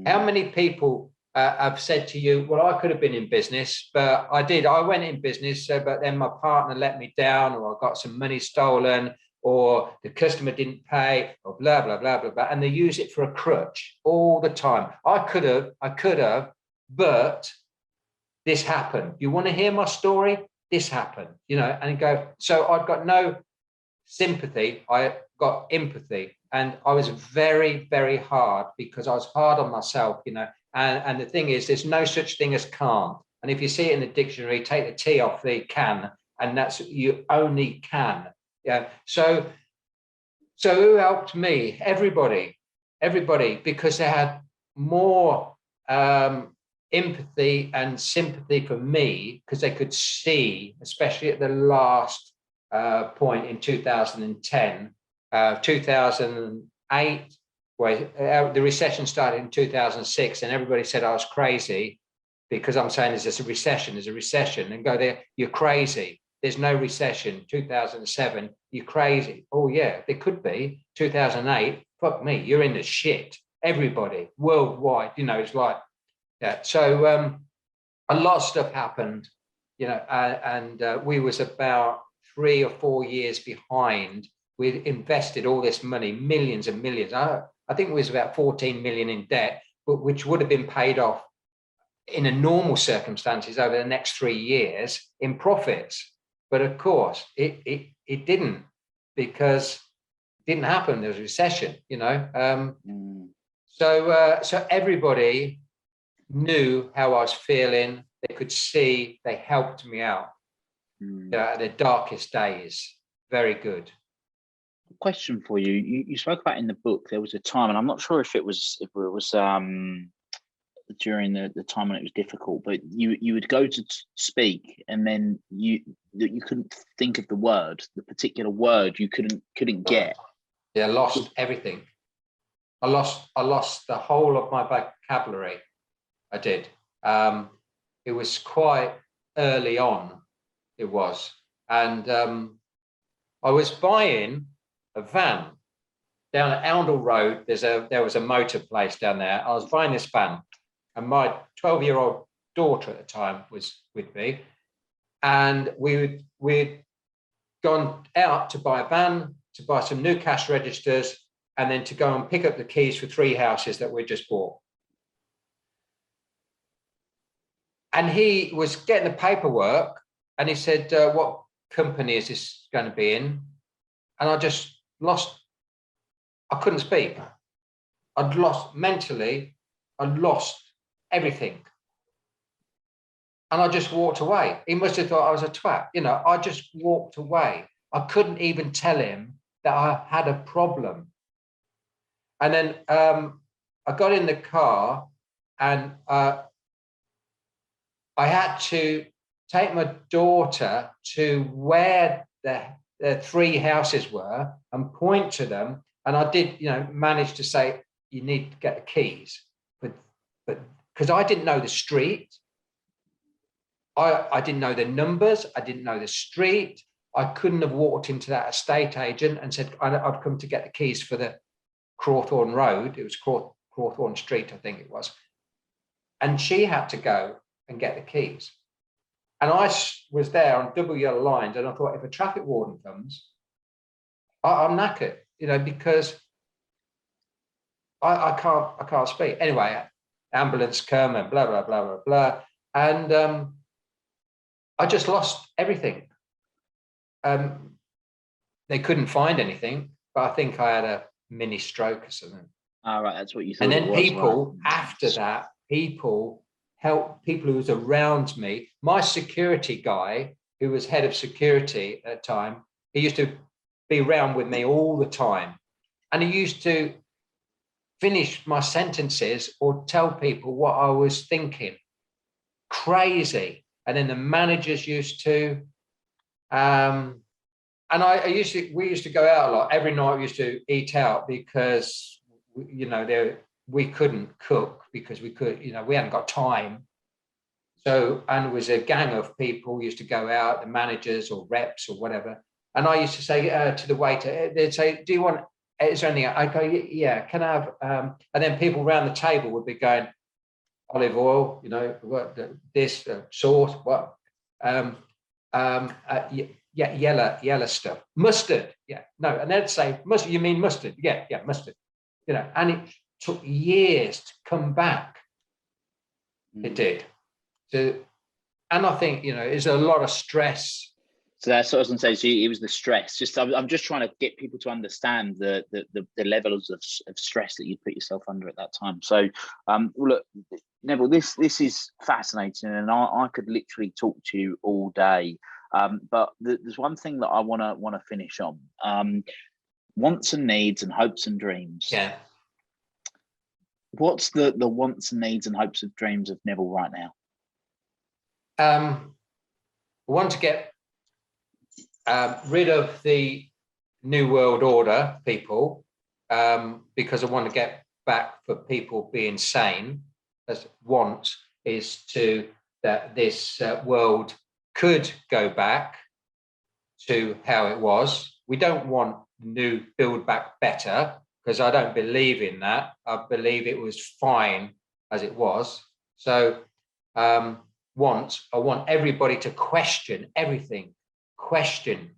How many people have said to you, well, I could have been in business, but I went in business, but then my partner let me down, or I got some money stolen, or the customer didn't pay, or blah, blah, blah, blah, blah. And they use it for a crutch all the time. I could have, but this happened. You want to hear my story? This happened, and go, so I've got no sympathy. I got empathy. And I was very, very hard, because I was hard on myself, and the thing is, there's no such thing as can't. And if you see it in the dictionary, take the T off the can, and that's, you only can. Yeah. So who helped me? Everybody, because they had more empathy and sympathy for me, because they could see, especially at the last point in 2010, 2008, where the recession started in 2006, and everybody said I was crazy, because I'm saying there's a recession, and go there, you're crazy. There's no recession. 2007, you're crazy. Oh yeah, there could be. 2008, fuck me, you're in the shit. Everybody worldwide, it's like that. So a lot of stuff happened, and we was about 3 or 4 years behind. We'd invested all this money, millions and millions. I think it was about 14 million in debt, but which would have been paid off in a normal circumstances over the next 3 years in profits. But of course, it didn't, because it didn't happen. There was a recession, you know. So everybody knew how I was feeling. They could see. They helped me out at the darkest days. Very good. Question for you. You spoke about in the book, there was a time, and I'm not sure if it was during the time when it was difficult, but you would go to speak, and then you couldn't think of the particular word you couldn't get. Yeah, I lost everything. I lost the whole of my vocabulary. I did. It was quite early on. It was, and I was buying a van down at Oundle Road. There was a motor place down there. I was buying this van, and my 12-year-old daughter at the time was with me, and we'd gone out to buy a van, to buy some new cash registers, and then to go and pick up the keys for 3 houses that we just bought. And he was getting the paperwork, and he said, what company is this going to be in? And I just lost. I couldn't speak. I'd lost mentally. I'd lost everything. And I just walked away. He must have thought I was a twat. You know, I just walked away. I couldn't even tell him that I had a problem. And then I got in the car, and I had to take my daughter to where the 3 houses were and point to them. And I did, you know, manage to say, you need to get the keys. But because I didn't know the street, I didn't know the numbers, I didn't know the street. I couldn't have walked into that estate agent and said, I'd come to get the keys for the Crawthorne Road. It was Crawthorne Street, I think it was. And she had to go and get the keys. And I was there on double yellow lines, and I thought, if a traffic warden comes, I'm knackered, you know, because I can't speak. Anyway, ambulance come and blah, blah, blah, blah, blah. And I just lost everything. They couldn't find anything, but I think I had a mini stroke or something. All right, that's what you thought. And then people, after that, people help people who was around me. My security guy, who was head of security at the time, he used to be around with me all the time. And he used to finish my sentences or tell people what I was thinking. Crazy. And then the managers used to. And we used to go out a lot. Every night we used to eat out because, you know, we couldn't cook because we hadn't got time. So, and it was a gang of people who used to go out, the managers or reps or whatever. And I used to say to the waiter, they'd say, do you want, is there anything? I go, yeah, can I have, and then people around the table would be going, olive oil, you know, what, this, sauce, what, yeah, yellow stuff. Mustard, yeah, no. And they'd say, mustard, you mean mustard? Yeah, mustard. You know, and it took years to come back. It did. So, and I think, you know, it's a lot of stress. So that's what I was going to say. It was the stress. I'm just trying to get people to understand the levels of stress that you put yourself under at that time. So, look, Neville, this is fascinating, and I could literally talk to you all day. But there's one thing that I want to finish on. Wants and needs and hopes and dreams. Yeah. What's the wants and needs and hopes and dreams of Neville right now? I want to get rid of the New World Order people because I want to get back for people being sane. As want is to that this world could go back to how it was. We don't want new build back better because I don't believe in that. I believe it was fine as it was. So I want everybody to question everything. Question.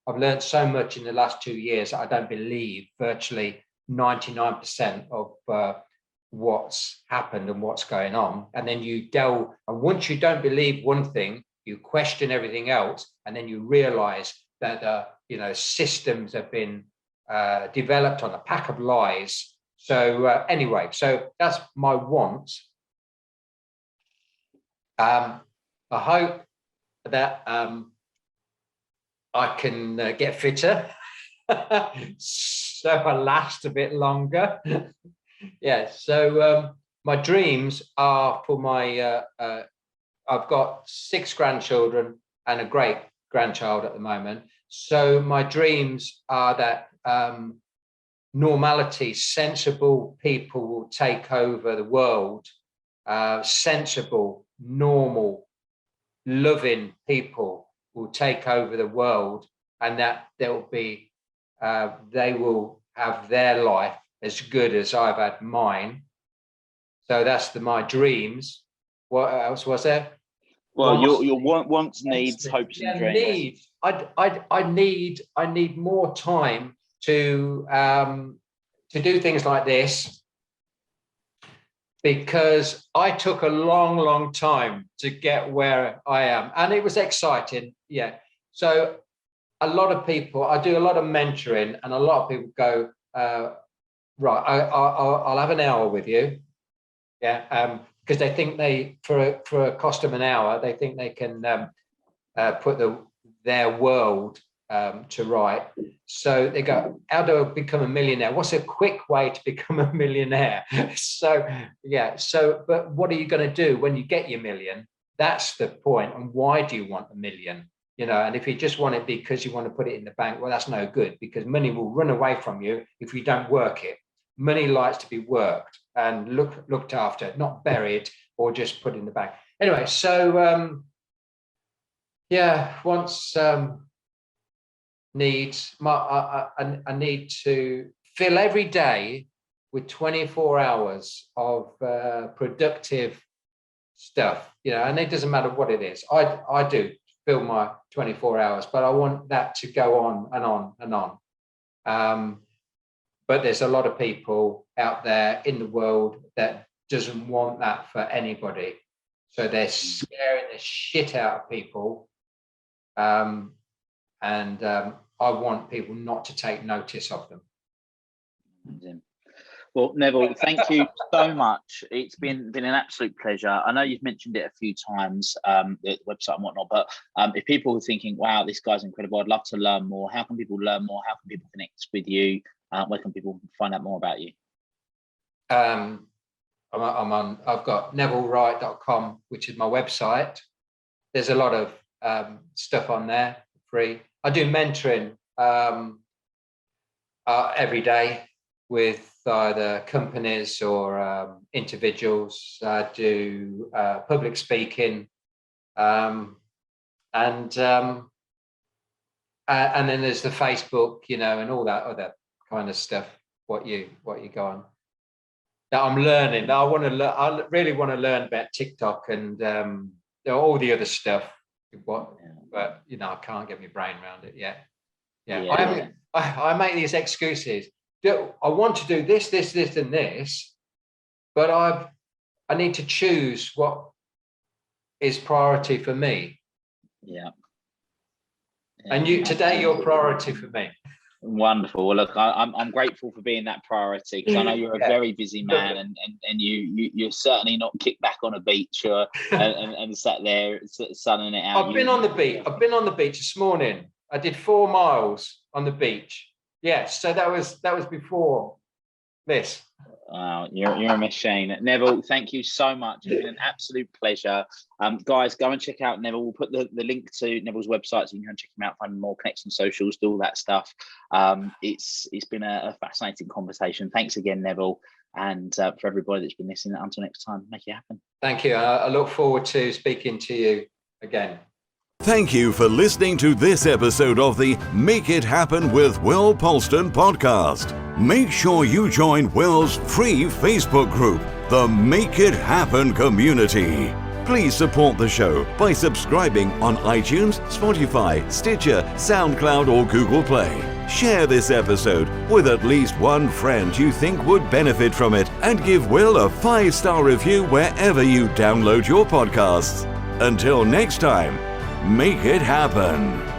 I've learned so much in the last 2 years. I don't believe virtually 99% of what's happened and what's going on. And then you delve, and once you don't believe one thing, you question everything else, and then you realize that systems have been developed on a pack of lies. So anyway, so that's my want. I hope that I can get fitter, so I last a bit longer. Yeah. So my dreams are for my. I've got 6 grandchildren and a great grandchild at the moment. So my dreams are that normality, sensible people will take over the world. Sensible, normal, loving people will take over the world, and that there will be, they will have their life as good as I've had mine. So that's my dreams. What else was there? Well, your wants, needs, hopes, and dreams. I need more time to do things like this, because I took a long time to get where I am, and it was exciting. Yeah. So a lot of people, I do a lot of mentoring, and a lot of people go, right, I'll have an hour with you. Yeah. Because they think for a cost of an hour, they think they can put their world to right. So they go, how do I become a millionaire? What's a quick way to become a millionaire? So, yeah. So, but what are you going to do when you get your million? That's the point. And why do you want a million? And if you just want it because you want to put it in the bank, well, that's no good, because money will run away from you if you don't work it. Money likes to be worked and looked after, not buried or just put in the bank. Anyway, so once needs, I need to fill every day with 24 hours of productive stuff, and it doesn't matter what it is. I do fill my 24 hours, but I want that to go on and on and on. But there's a lot of people out there in the world that doesn't want that for anybody. So they're scaring the shit out of people. And I want people not to take notice of them. Well, Neville, thank you so much. It's been an absolute pleasure. I know you've mentioned it a few times, the website and whatnot, but if people are thinking, wow, this guy's incredible, I'd love to learn more. How can people learn more? How can people connect with you? Where can people find out more about you? I've got nevillewright.com, which is my website. There's a lot of stuff on there free. I do mentoring every day with either companies or individuals. I do public speaking, and then there's the Facebook, and all that other kind of stuff. What you go on. That I'm learning. I want to learn. I really want to learn about TikTok and all the other stuff. But I can't get my brain around it yet. Yeah. I make these excuses. I want to do this, and this, but I need to choose what is priority for me. Yeah. And today you're priority for me. Wonderful. Well, look, I'm grateful for being that priority, because I know you're a very busy man, and you're certainly not kicked back on a beach and sat there sunning it out. I've been on the beach. I've been on the beach this morning. I did 4 miles on the beach. Yes, so that was before this. Wow, you're a machine. Neville, thank you so much. It's been an absolute pleasure. Guys, go and check out Neville. We'll put the link to Neville's website so you can go and check him out, find more, connect on socials, do all that stuff. It's been a fascinating conversation. Thanks again, Neville. And for everybody that's been listening, until next time, make it happen. Thank you. I look forward to speaking to you again. Thank you for listening to this episode of the Make It Happen with Will Polston podcast. Make sure you join Will's free Facebook group, the Make It Happen community. Please support the show by subscribing on iTunes, Spotify, Stitcher, SoundCloud or Google Play. share this episode with at least one friend you think would benefit from it, and give Will a 5-star review wherever you download your podcasts. Until next time, make it happen.